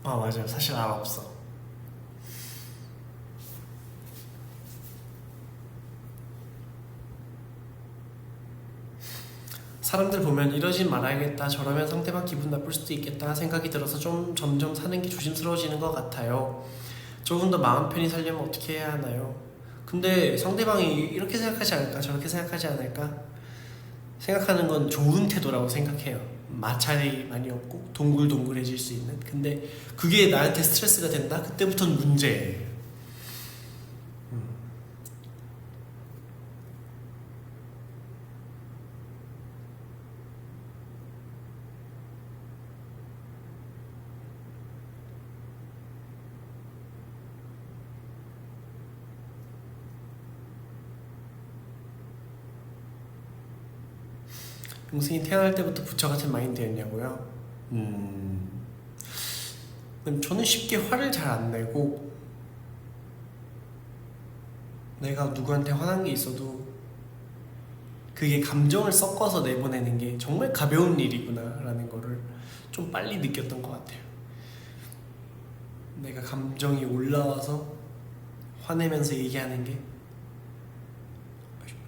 맞아요. 사실 알 없어. 사람들 보면 이러진 말아야겠다, 저러면 상대방 기분 나쁠 수도 있겠다 생각이 들어서 좀 점점 사는 게 조심스러워지는 것 같아요. 조금 더 마음 편히 살려면 어떻게 해야 하나요? 근데 상대방이 이렇게 생각하지 않을까, 저렇게 생각하지 않을까 생각하는 건 좋은 태도라고 생각해요. 마찰이 많이 없고 동글동글해질 수 있는. 근데 그게 나한테 스트레스가 된다? 그때부터는 문제예요. 용승이 태어날 때부터 부처 같은 마인드였냐고요? 저는 쉽게 화를 잘 안 내고, 내가 누구한테 화난 게 있어도 그게 감정을 섞어서 내보내는 게 정말 가벼운 일이구나 라는 거를 좀 빨리 느꼈던 것 같아요. 내가 감정이 올라와서 화내면서 얘기하는 게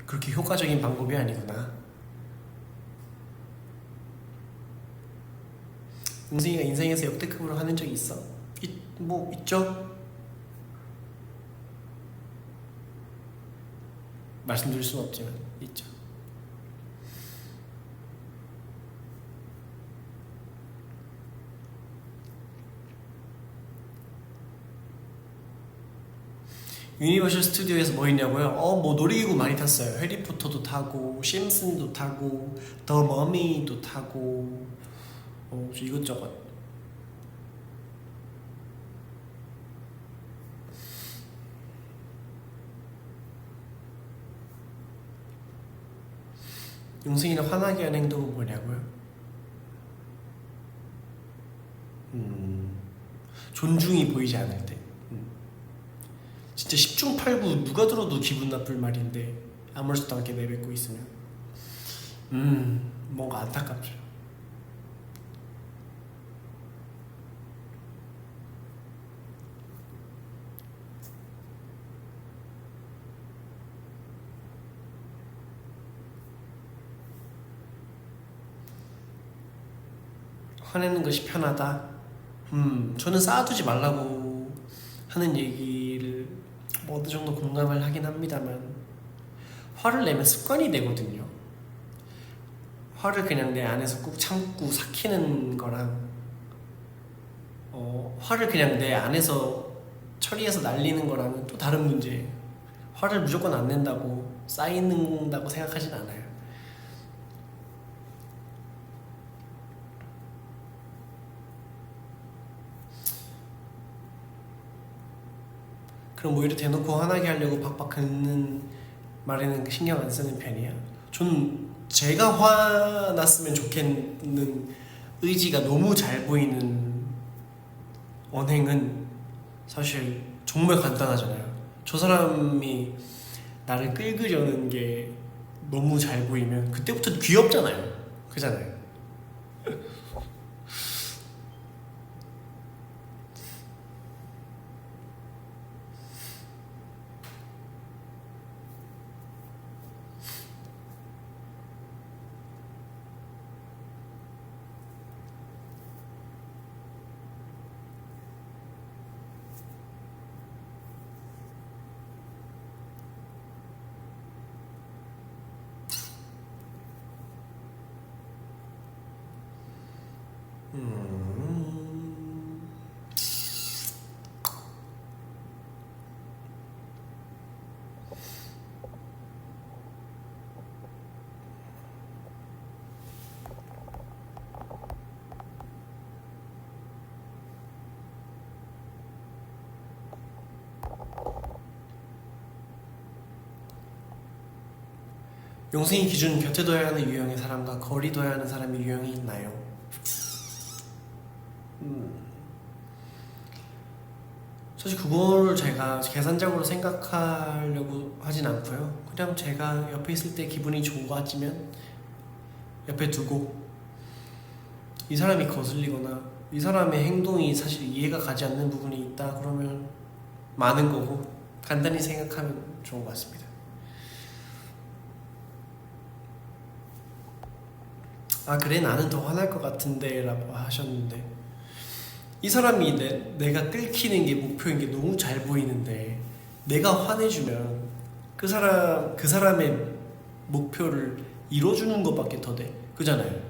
그렇게 효과적인 방법이 아니구나. 용승이가 인생에서 역대급으로 화낸 적이 있어? 뭐 있죠? 말씀드릴 수는 없지만 있죠. 유니버셜 스튜디오에서 뭐 했냐고요? 뭐 놀이기구 많이 탔어요. 해리포터도 타고, 심슨도 타고, 더 머미도 타고, 이것저것. 용승이는 화나게 하는 행동은 뭐냐고요? 존중이 보이지 않을 때. 진짜 10중 8구 누가 들어도 기분 나쁠 말인데 아무렇지도 않게 내뱉고 있으면 뭔가 안타깝죠. 화내는 것이 편하다. 저는 쌓아두지 말라고 하는 얘기를 뭐 어느 정도 공감을 하긴 합니다만, 화를 내면 습관이 되거든요. 화를 그냥 내 안에서 꾹 참고 삭히는 거랑 화를 그냥 내 안에서 처리해서 날리는 거랑은 또 다른 문제예요. 화를 무조건 안 낸다고 쌓인다고 생각하진 않아요. 그럼 오히려 대놓고 화나게 하려고 박박 긁는 말에는 신경 안 쓰는 편이야. 저는 제가 화났으면 좋겠는 의지가 너무 잘 보이는 언행은 사실 정말 간단하잖아요. 저 사람이 나를 끌으려는 게 너무 잘 보이면 그때부터 귀엽잖아요. 그잖아요. 음. 용승이 기준 곁에 둬야 하는 유형의 사람과 거리 둬야 하는 사람의 유형이 있나요? 사실 그거를 제가 계산적으로 생각하려고 하진 않고요. 그냥 제가 옆에 있을 때 기분이 좋은 거 같으면 옆에 두고, 이 사람이 거슬리거나 이 사람의 행동이 사실 이해가 가지 않는 부분이 있다 그러면 많은 거고, 간단히 생각하면 좋은 것 같습니다. 아 그래 나는 더 화날 것 같은데 라고 하셨는데, 이 사람이 내가 끌키는 게 목표인 게 너무 잘 보이는데 내가 화내주면 그 사람의 목표를 이뤄주는 것밖에 더 돼. 그잖아요.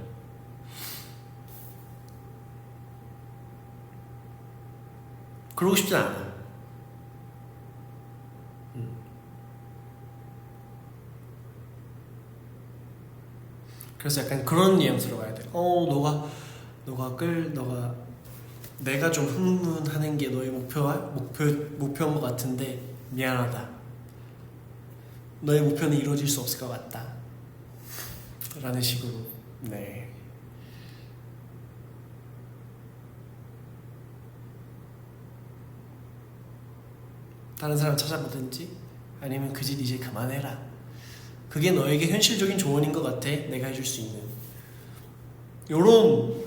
그러고 싶진 않아. 그래서 약간 그런 뉘앙스로 가야 돼. 너가 내가 좀 흥분하는 게 너의 목표인 것 같은데 미안하다. 너의 목표는 이루어질 수 없을 것 같다. 라는 식으로. 네. 다른 사람 찾아보든지 아니면 그 짓 이제 그만해라. 그게 너에게 현실적인 조언인 것 같아. 내가 해줄 수 있는. 요런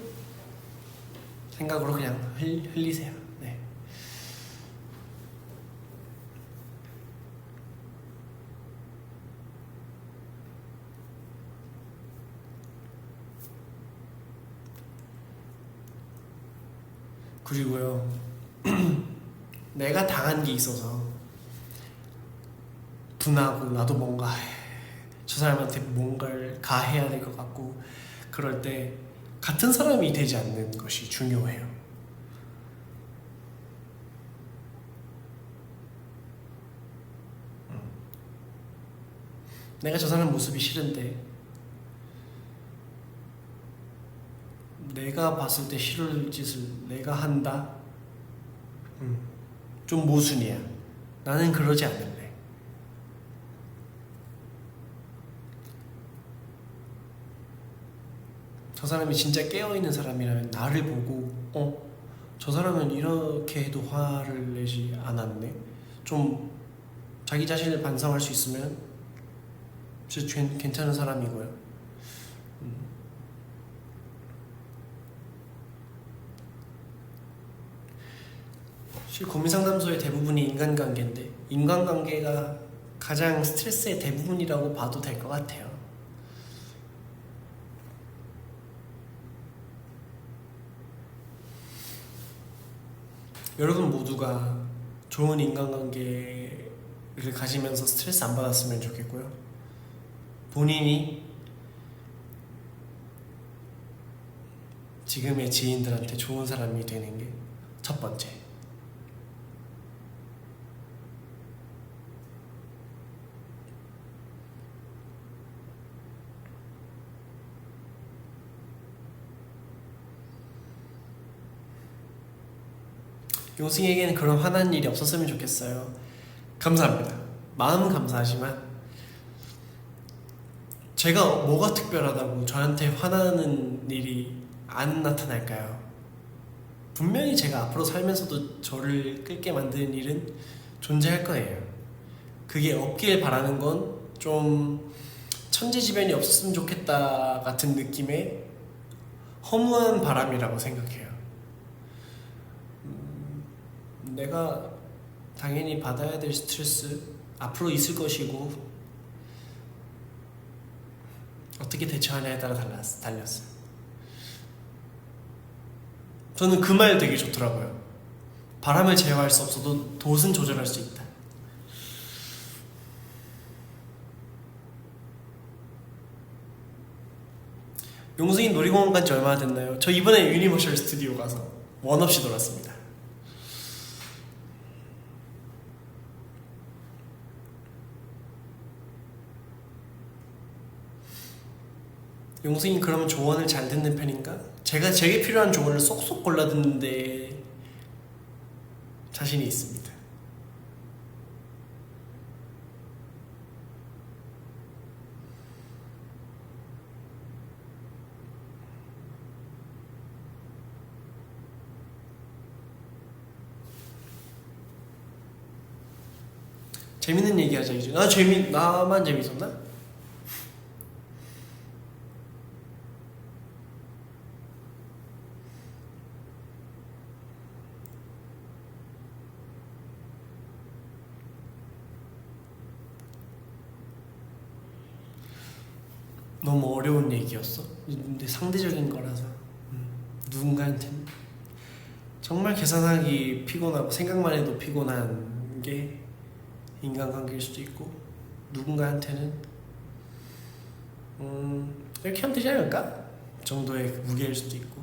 생각으로 그냥 흘리세요. 네. 그리고요, 내가 당한 게 있어서 분하고 나도 뭔가 저 사람한테 뭔가를 가해야 될 것 같고, 그럴 때 같은 사람이 되지 않는 것이 중요해요. 내가 저 사람 모습이 싫은데 내가 봤을 때 싫을 짓을 내가 한다? 좀 모순이야. 나는 그러지 않을래. 저 사람이 진짜 깨어있는 사람이라면 나를 보고 저 사람은 이렇게 해도 화를 내지 않았네, 좀 자기 자신을 반성할 수 있으면 진짜 괜찮은 사람이고요. 사실 고민상담소의 대부분이 인간관계인데, 인간관계가 가장 스트레스의 대부분이라고 봐도 될 것 같아요. 여러분 모두가 좋은 인간관계를 가지면서 스트레스 안 받았으면 좋겠고요. 본인이 지금의 지인들한테 좋은 사람이 되는 게 첫 번째. 용승에게는 그런 화난 일이 없었으면 좋겠어요. 감사합니다. 마음은 감사하지만 제가 뭐가 특별하다고 저한테 화나는 일이 안 나타날까요? 분명히 제가 앞으로 살면서도 저를 끌게 만드는 일은 존재할 거예요. 그게 없길 바라는 건 좀 천재지변이 없었으면 좋겠다 같은 느낌의 허무한 바람이라고 생각해요. 내가 당연히 받아야 될 스트레스 앞으로 있을 것이고, 어떻게 대처하냐에 따라 달렸어요. 저는 그 말 되게 좋더라고요. 바람을 제어할 수 없어도 돛은 조절할 수 있다. 용승이 놀이공원 간지 얼마나 됐나요? 저 이번에 유니버셜 스튜디오 가서 원 없이 놀았습니다. 용승이 그러면 조언을 잘 듣는 편인가? 제게 필요한 조언을 쏙쏙 골라 듣는데 자신이 있습니다. 재밌는 얘기하자 이제. 나만 재밌었나? 너무 어려운 얘기였어. 근데 상대적인 거라서 누군가한테는 정말 계산하기 피곤하고 생각만 해도 피곤한 게 인간관계일 수도 있고, 누군가한테는 이렇게 하면 되지 않을까? 정도의 무게일 수도 있고.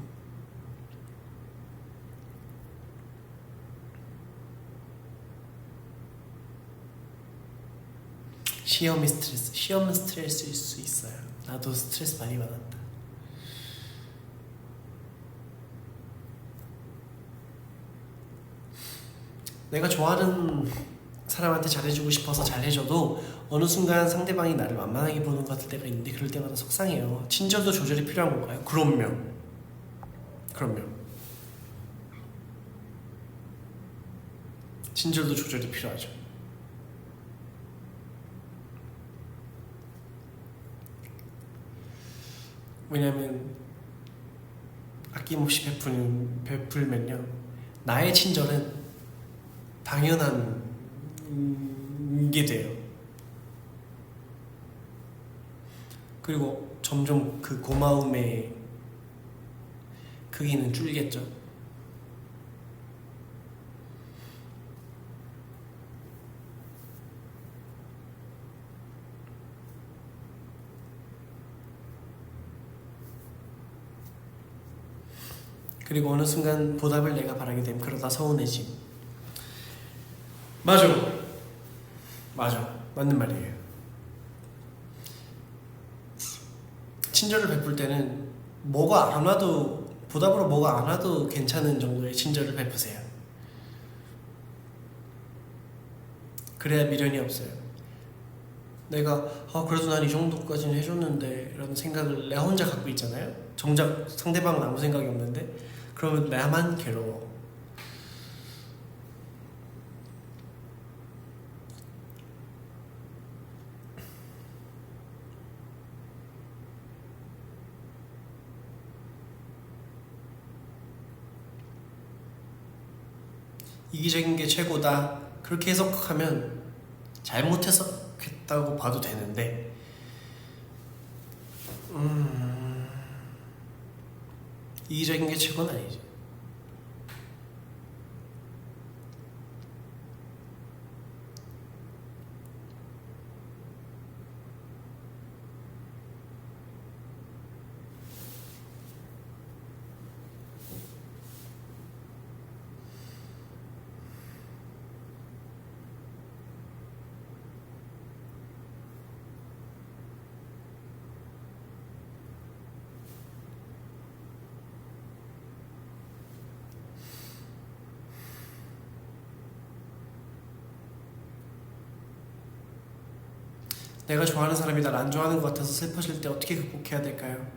시험은 스트레스일 수 있어요. 나도 스트레스 많이 받았다. 내가 좋아하는 사람한테 잘해주고 싶어서 잘해줘도 어느 순간 상대방이 나를 만만하게 보는 것 같을 때가 있는데, 그럴 때마다 속상해요. 친절도 조절이 필요한 건가요? 그럼요. 친절도 조절이 필요하죠. 왜냐면 아낌없이 베풀면요, 나의 친절은 당연한 게 돼요. 그리고 점점 그 고마움의 크기는 줄겠죠. 그리고 어느 순간 보답을 내가 바라게 되면 그러다 서운해짐. 맞아. 맞는 말이에요. 친절을 베풀 때는 뭐가 안 와도, 보답으로 뭐가 안 와도 괜찮은 정도의 친절을 베푸세요. 그래야 미련이 없어요. 내가 그래도 난 이 정도까지는 해줬는데 라는 생각을 내가 혼자 갖고 있잖아요. 정작 상대방은 아무 생각이 없는데, 그러면 나만 괴로워. 이기적인 게 최고다, 그렇게 해석하면 잘못 해석했다고 봐도 되는데, 이기적인 게 최고는 아니죠. 내가 좋아하는 사람이 날 안 좋아하는 것 같아서 슬퍼질 때 어떻게 극복해야 될까요?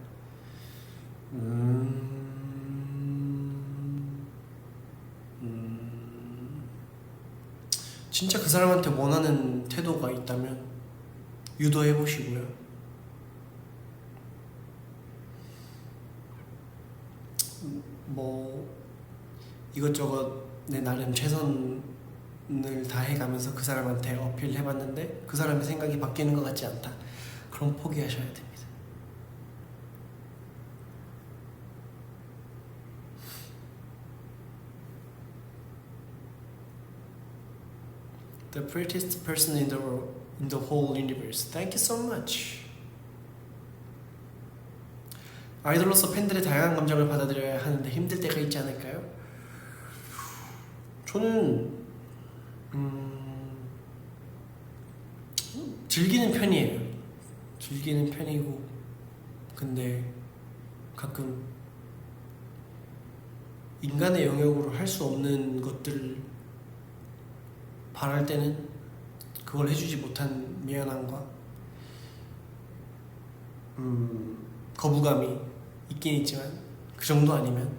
진짜 그 사람한테 원하는 태도가 있다면 유도해 보시고요. 뭐 이것저것 내 나름 최선을 다해가면서 그 사람한테 어필해봤는데 그 사람의 생각이 바뀌는 것 같지 않다. 그럼 포기하셔야 됩니다. The prettiest person in the world, in the whole universe. Thank you so much. 아이돌로서 팬들의 다양한 감정을 받아들여야 하는데 힘들 때가 있지 않을까요? 저는 즐기는 편이에요. 즐기는 편이고, 근데 가끔 인간의 영역으로 할 수 없는 것들을 바랄 때는 그걸 해주지 못한 미안함과 거부감이 있긴 있지만, 그 정도 아니면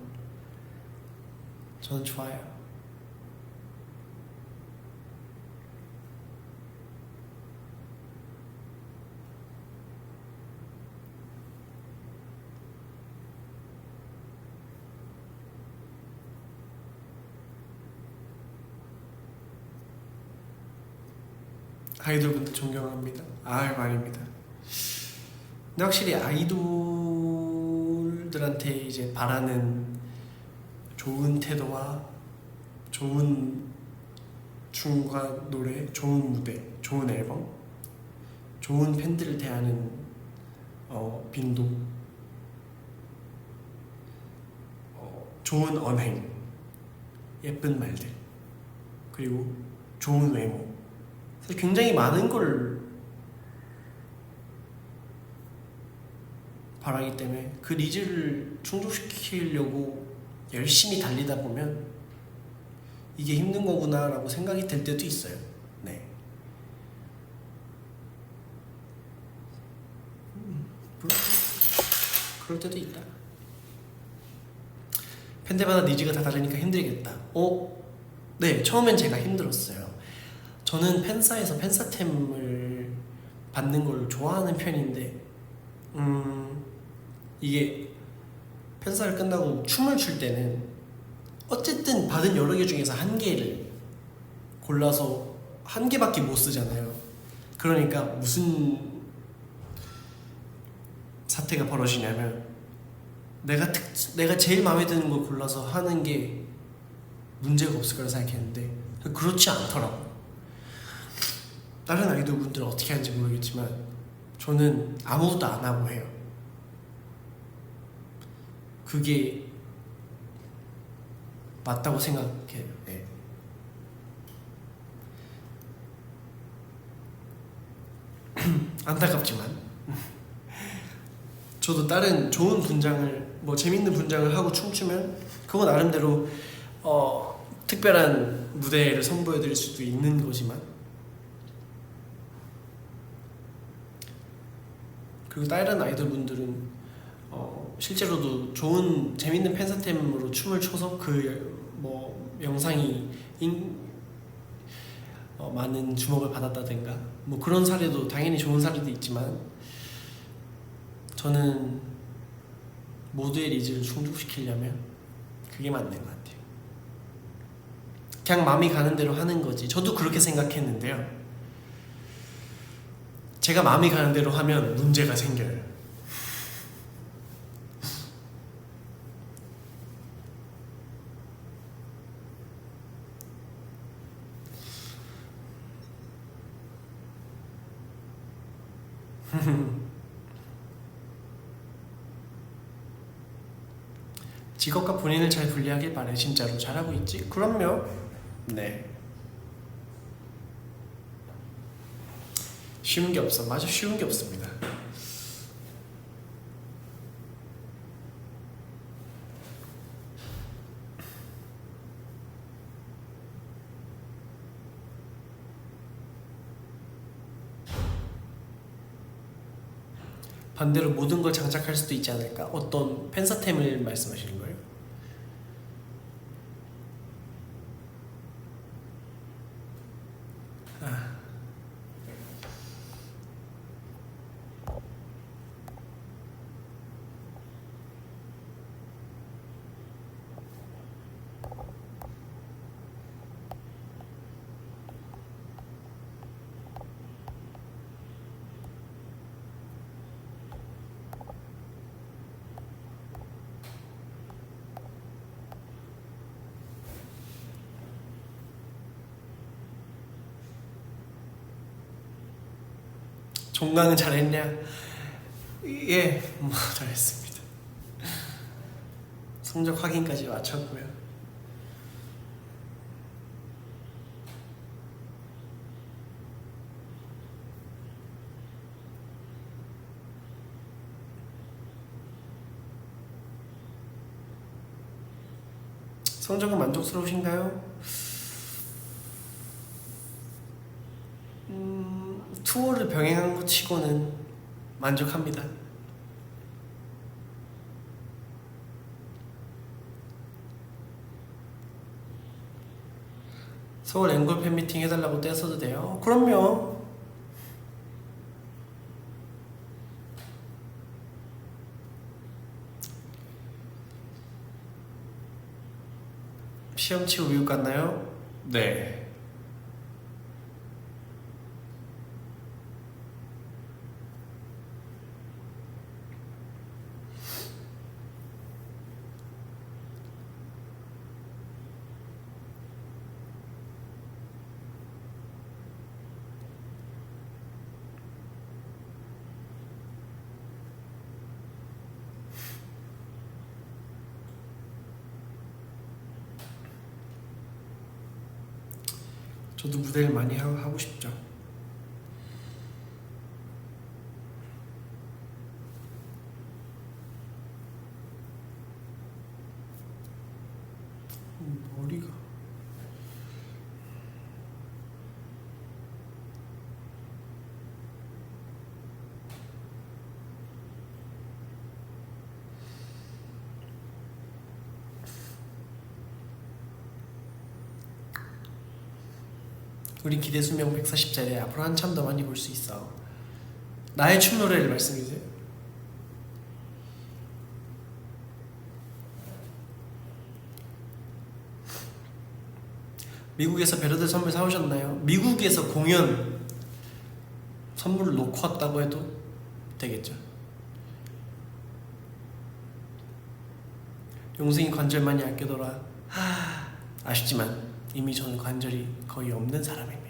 저는 좋아요. 아이돌분들 존경합니다. 말입니다. 근데 확실히 아이돌들한테 이제 바라는 좋은 태도와 좋은 춤과 노래, 좋은 무대, 좋은 앨범, 좋은 팬들을 대하는 빈도, 좋은 언행, 예쁜 말들, 그리고 좋은 외모, 굉장히 많은 걸 바라기 때문에 그 니즈를 충족시키려고 열심히 달리다 보면 이게 힘든 거구나 라고 생각이 들 때도 있어요. 네. 그럴 때도 있다. 팬들마다 니즈가 다 다르니까 힘들겠다. 네, 처음엔 제가 힘들었어요. 저는 팬사에서 팬사템을 받는 걸 좋아하는 편인데, 이게 팬사를 끝나고 춤을 출 때는 어쨌든 받은 여러 개 중에서 한 개를 골라서 한 개밖에 못 쓰잖아요. 그러니까 무슨 사태가 벌어지냐면, 내가 제일 마음에 드는 걸 골라서 하는 게 문제가 없을 거라 생각했는데 그렇지 않더라고요. 다른 아이돌분들은 어떻게 하는지 모르겠지만 저는 아무것도 안 하고 해요. 그게 맞다고 생각해요. 네. 안타깝지만 저도 다른 좋은 분장을, 재밌는 분장을 하고 춤추면 그거 나름대로 특별한 무대를 선보여드릴 수도 있는 거지만, 그리고 다른 아이돌분들은 실제로도 좋은 재밌는 팬사템으로 춤을 춰서 영상이 많은 주목을 받았다든가 그런 사례도 당연히 좋은 사례도 있지만, 저는 모두의 니즈를 충족시키려면 그게 맞는 것 같아요. 그냥 마음이 가는 대로 하는 거지. 저도 그렇게 생각했는데요, 제가 마음이 가는 대로 하면 문제가 생겨요. 직업과 본인을 잘 분리하길 바래. 진짜로 잘하고 있지? 그럼요. 네. 쉬운 게 없어. 맞아, 쉬운 게 없습니다. 반대로 모든 걸 장착할 수도 있지 않을까? 어떤 팬사템을 말씀하시는 거예요? 종강은 잘했냐? 예, 잘했습니다. 성적 확인까지 마쳤고요. 성적은 만족스러우신가요? 투어를 병행한 것 치고는 만족합니다. 서울 앵콜 팬미팅 해달라고 떼써도 돼요? 그럼요. 시험 치고 미국 갔나요? 네. 저도 무대를 많이 하고 싶죠. 머리가 우리 기대 수명 140짜리 앞으로 한참 더 많이 볼 수 있어. 나의 춤 노래를 말씀해주세요. 미국에서 베르드 선물 사오셨나요? 미국에서 공연 선물을 놓고 왔다고 해도 되겠죠. 용승이 관절 많이 아껴둬라. 아쉽지만 이미 저는 관절이 거의 없는 사람입니다.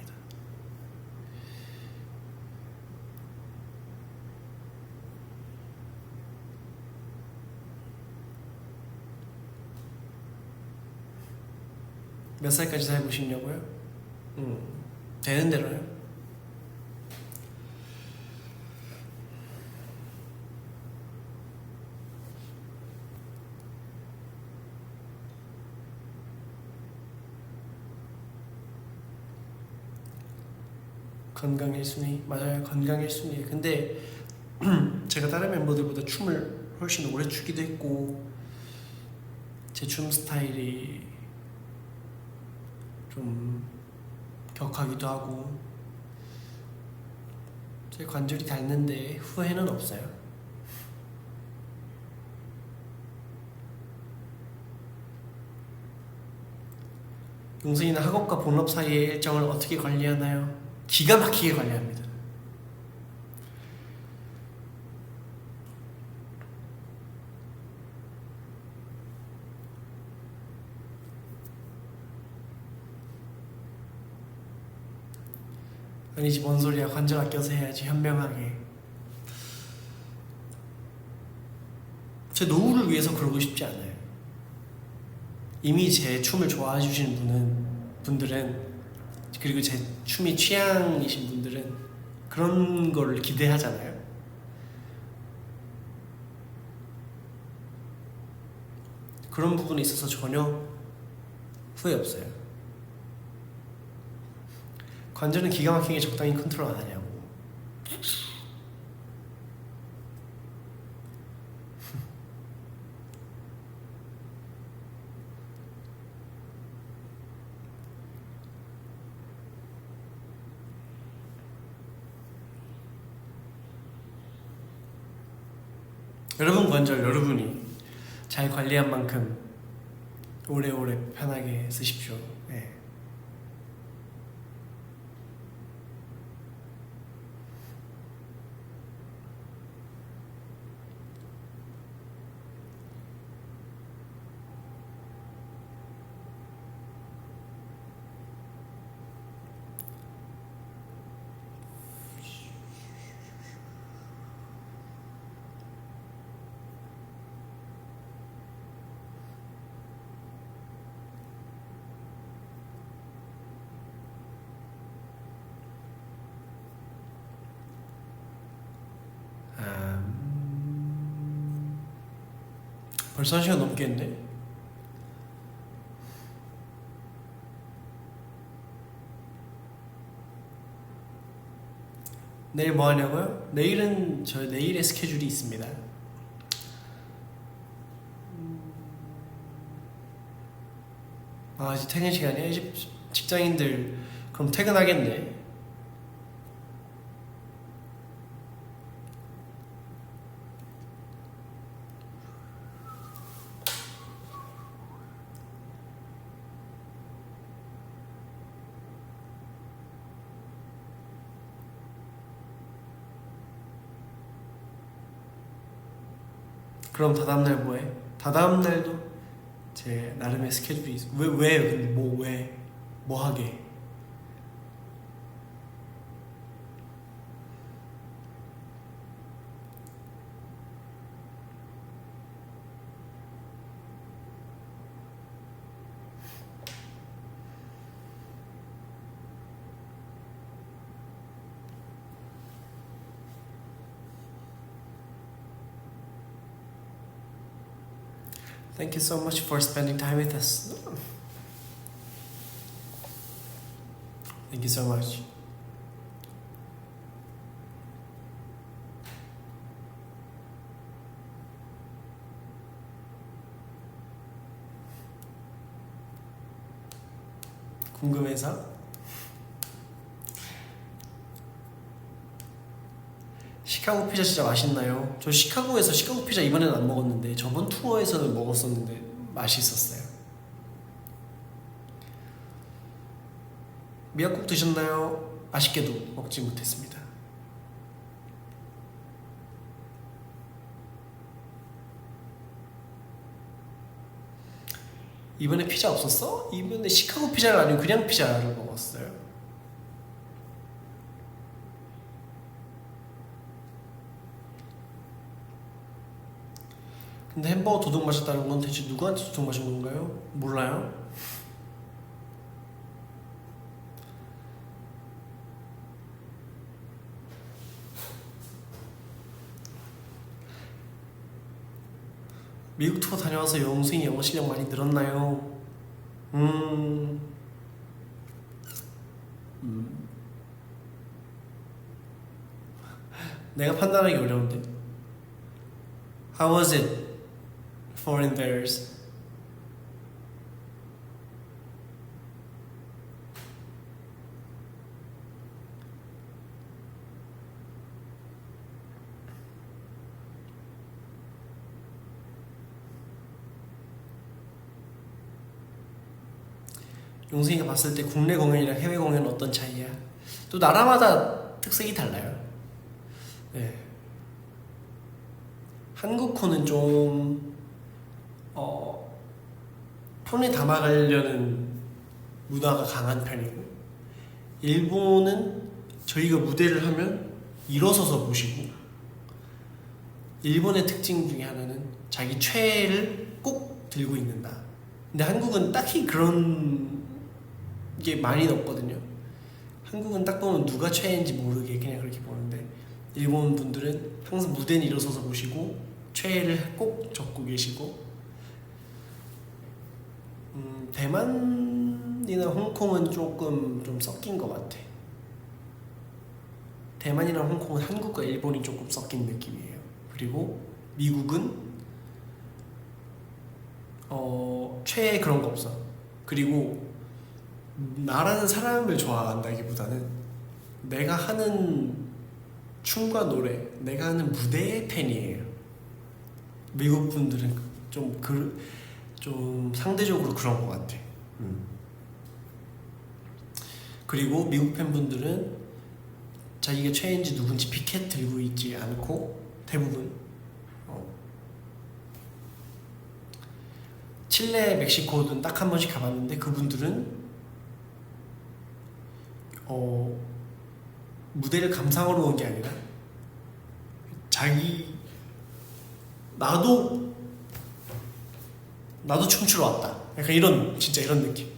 몇 살까지 살고 싶냐고요? 되는 대로요. 건강 1순위 맞아요. 건강 1순위. 근데 제가 다른 멤버들보다 춤을 훨씬 오래 추기도 했고 제 춤 스타일이 좀 격하기도 하고 제 관절이 닳는데 후회는 없어요. 용승이는 학업과 본업 사이의 일정을 어떻게 관리하나요? 기가 막히게 관리합니다. 아니지 뭔 소리야. 관절 아껴서 해야지. 현명하게. 제 노후를 위해서 그러고 싶지 않아요. 이미 제 춤을 좋아해 주시는 분들은 그리고 제 춤이 취향이신 분들은 그런 걸 기대하잖아요. 그런 부분에 있어서 전혀 후회 없어요. 관절은 기가 막히게 적당히 컨트롤 안 하냐고. 여러분 관절 여러분이 잘 관리한 만큼 오래오래 편하게 쓰십시오. 네. 벌써 1시간 넘게 했네. 내일 뭐 하냐고요? 내일은 저 내일의 스케줄이 있습니다. 아, 이제 퇴근 시간이야? 이제 직장인들 그럼 퇴근하겠네. 그럼 다다음날 뭐해? 다다음날도 제 나름의 스케줄이 있어. 근데 뭐 하게? Thank you so much for spending time with us. Thank you so much. 궁금해서? 시카고 피자 진짜 맛있나요? 저 시카고에서 시카고 피자 이번에는 안 먹었는데 저번 투어에서는 먹었었는데 맛있었어요. 미역국 드셨나요? 아쉽게도 먹지 못했습니다. 이번에 피자 없었어? 이번에 시카고 피자를 아니고 그냥 피자를 먹었어요. 근데 햄버거 도둑 마셨다는 건 대체 누구한테 도둑 마신 건가요? 몰라요? 미국 투어 다녀와서 영승이 영어 실력 많이 늘었나요? 내가 판단하기 어려운데. How was it? Foreign bears. 용승이가 봤을 때 국내 공연이랑 해외 공연은 어떤 차이야? 또 나라마다 특색이 달라요. 네. 한국 코는 좀 손에 담아가려는 문화가 강한 편이고, 일본은 저희가 무대를 하면 일어서서 보시고, 일본의 특징 중에 하나는 자기 최애를 꼭 들고 있는다. 근데 한국은 딱히 그런 게 많이 없거든요. 한국은 딱 보면 누가 최애인지 모르게 그냥 그렇게 보는데, 일본 분들은 항상 무대는 일어서서 보시고 최애를 꼭 적고 계시고, 대만이나 홍콩은 조금 좀 섞인 것 같아. 대만이랑 홍콩은 한국과 일본이 조금 섞인 느낌이에요. 그리고 미국은 최애 그런 거 없어. 그리고 나라는 사람을 좋아한다기보다는 내가 하는 춤과 노래, 내가 하는 무대의 팬이에요. 미국 분들은 좀 상대적으로 그런 것 같아. 그리고 미국 팬분들은 자기가 최애인지 누군지 피켓 들고 있지 않고 대부분 칠레, 멕시코든 딱 한 번씩 가봤는데 그분들은 무대를 감상하러 온 게 아니라 나도 춤추러 왔다. 약간 진짜 이런 느낌.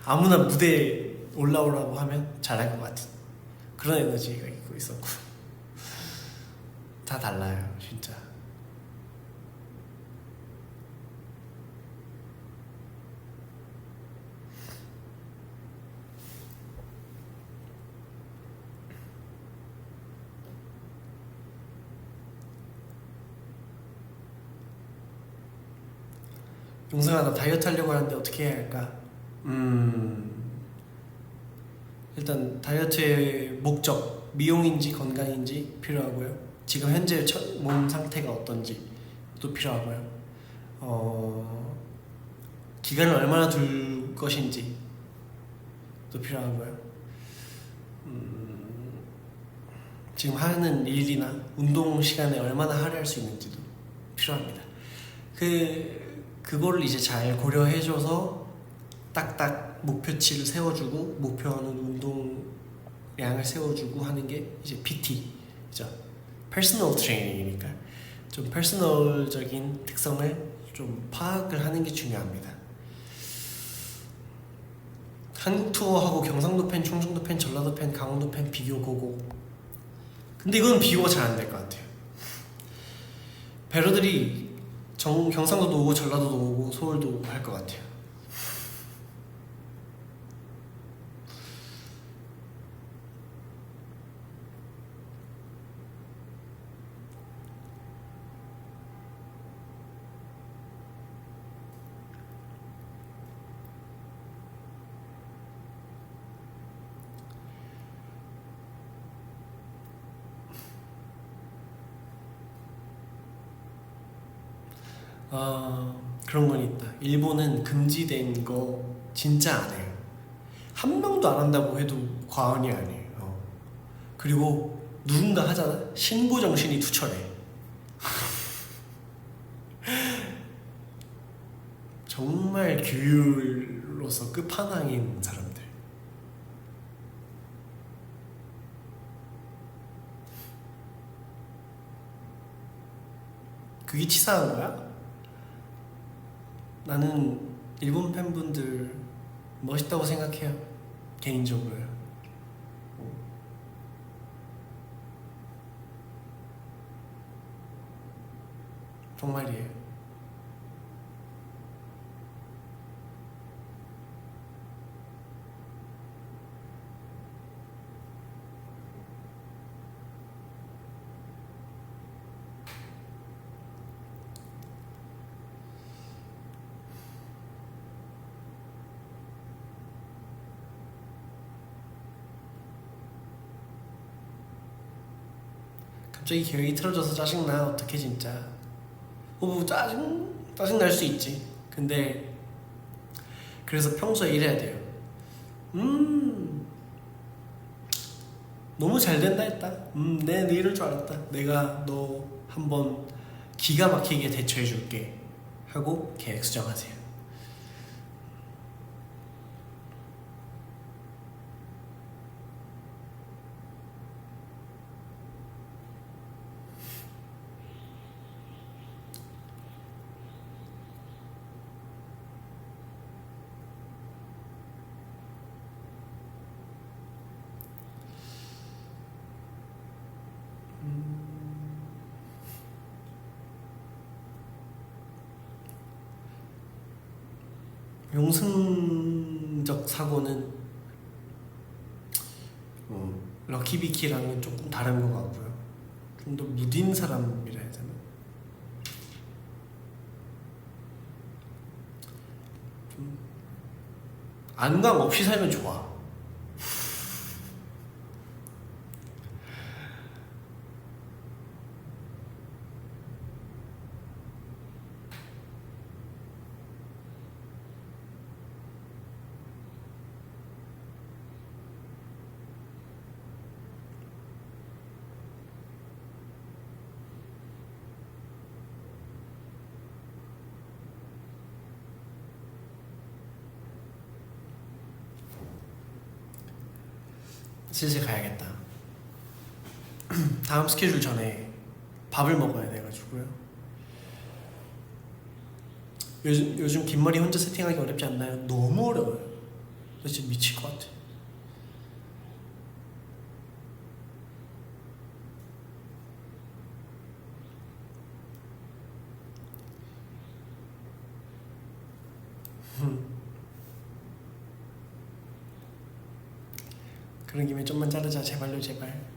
아무나 무대에 올라오라고 하면 잘할 것 같은 그런 에너지가 있고 있었고. 다 달라요, 진짜. 용승아, 나 다이어트 하려고 하는데 어떻게 해야 할까? 일단 다이어트의 목적, 미용인지 건강인지 필요하고요. 지금 현재 몸 상태가 어떤지 또 필요하고요. 기간을 얼마나 둘 것인지 또 필요하고요. 지금 하는 일이나 운동 시간에 얼마나 할애할 수 있는지도 필요합니다. 그거를 이제 잘 고려해줘서 딱딱 목표치를 세워주고 목표하는 운동량을 세워주고 하는 게 이제 PT죠. 퍼스널 트레이닝이니까 좀 퍼스널적인 특성을 좀 파악을 하는 게 중요합니다. 한국 투어하고 경상도 팬, 충청도 팬, 전라도 팬, 강원도 팬 비교 고고. 근데 이건 비교가 잘 안 될 것 같아요. 배러들이 경상도도 오고 전라도도 오고 서울도 오고 할 것 같아요. 그런 건 있다. 일본은 금지된 거 진짜 안 해요. 한 명도 안 한다고 해도 과언이 아니에요. 그리고 누군가 하잖아? 신고 정신이 투철해. 정말 규율로서 끝판왕인 사람들. 그게 치사한 거야? 나는 일본 팬분들 멋있다고 생각해요. 개인적으로요. 정말이에요. 갑자기 계획이 틀어져서 짜증나. 어떡해 진짜. 뭐 짜증 날 수 있지. 근데 그래서 평소에 이래야 돼요. 너무 잘 된다 했다. 내 이럴 줄 알았다. 내가 너 한번 기가 막히게 대처해 줄게 하고 계획 수정하세요. 용승적 사고는 럭키비키랑은 조금 다른 것 같고요. 좀 더 무딘 사람이라 해야 되나? 좀 안강 없이 살면 좋아. 슬슬 가야겠다. 다음 스케줄 전에 밥을 먹어야 돼가지고요. 요즘 긴 머리 혼자 세팅하기 어렵지 않나요? 너무 어려워요. 나 진짜 미칠 것 같아. 그런 김에 좀만 자르자. 제발요 제발.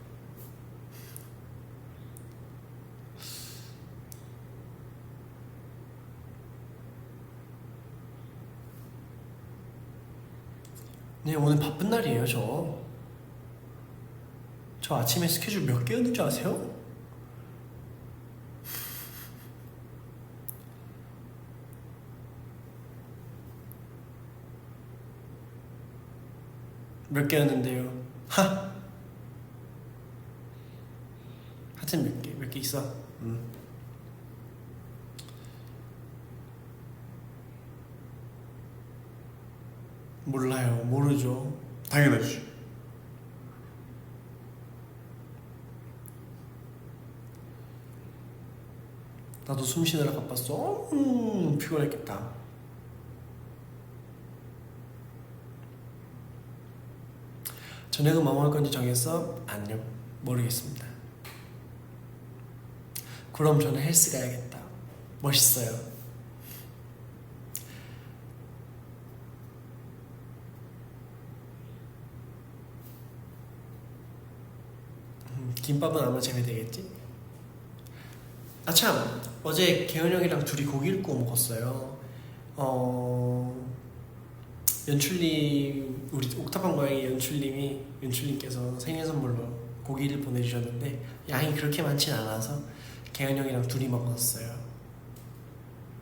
네, 오늘 바쁜 날이에요, 저 아침에 스케줄 몇 개였는지 아세요? 몇 개였는데요. 하여튼 몇 개 있어. 몰라요, 모르죠. 당연하지. 나도 숨 쉬느라 바빴어. 피곤했겠다. 저녁은 뭐 먹을 건지 정했어? 아니요, 모르겠습니다. 그럼 저는 헬스 가야겠다. 멋있어요. 김밥은 아마 재미되겠지? 아참, 어제 개현 형이랑 둘이 고기를 구워 먹었어요. 연출님, 우리 옥탑방 고양이 연출님께서 생일 선물로 고기를 보내주셨는데 양이 그렇게 많진 않아서 개현 형이랑 둘이 먹었어요.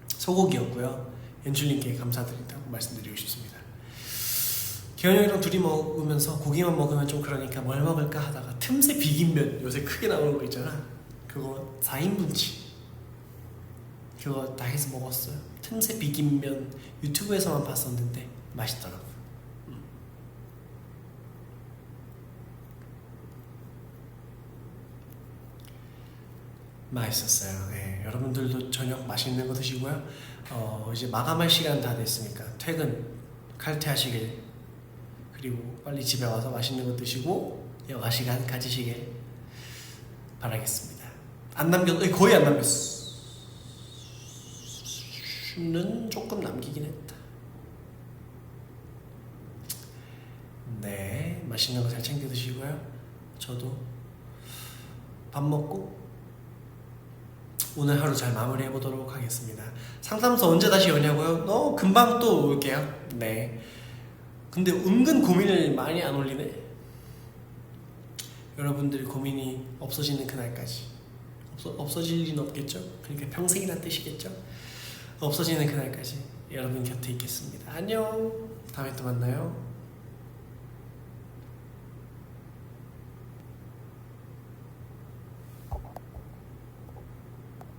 소고기였고요. 연출님께 감사드린다고 말씀드리고 싶습니다. 개현 형이랑 둘이 먹으면서 고기만 먹으면 좀 그러니까 뭘 먹을까 하다가 틈새 비빔면, 요새 크게 나오는 거 있잖아. 그거 4인분치 그거 다 해서 먹었어요. 틈새 비빔면 유튜브에서만 봤었는데 맛있더라고요. 맛있었어요. 네, 여러분들도 저녁 맛있는 거 드시고요. 이제 마감할 시간 다 됐으니까 퇴근 칼퇴하시길, 그리고 빨리 집에 와서 맛있는 거 드시고 여가 시간 가지시길 바라겠습니다. 거의 안 남겼어. 는 조금 남기긴 했다. 네, 맛있는 거 잘 챙겨 드시고요. 저도 밥 먹고 오늘 하루 잘 마무리해 보도록 하겠습니다. 상담소 언제 다시 오냐고요? 금방 또 올게요. 네. 근데 은근 고민을 많이 안 올리네. 여러분들 고민이 없어지는 그날까지. 없어질 리는 없겠죠? 그러니까 평생이란 뜻이겠죠? 없어지는 그날까지 여러분 곁에 있겠습니다. 안녕. 다음에 또 만나요.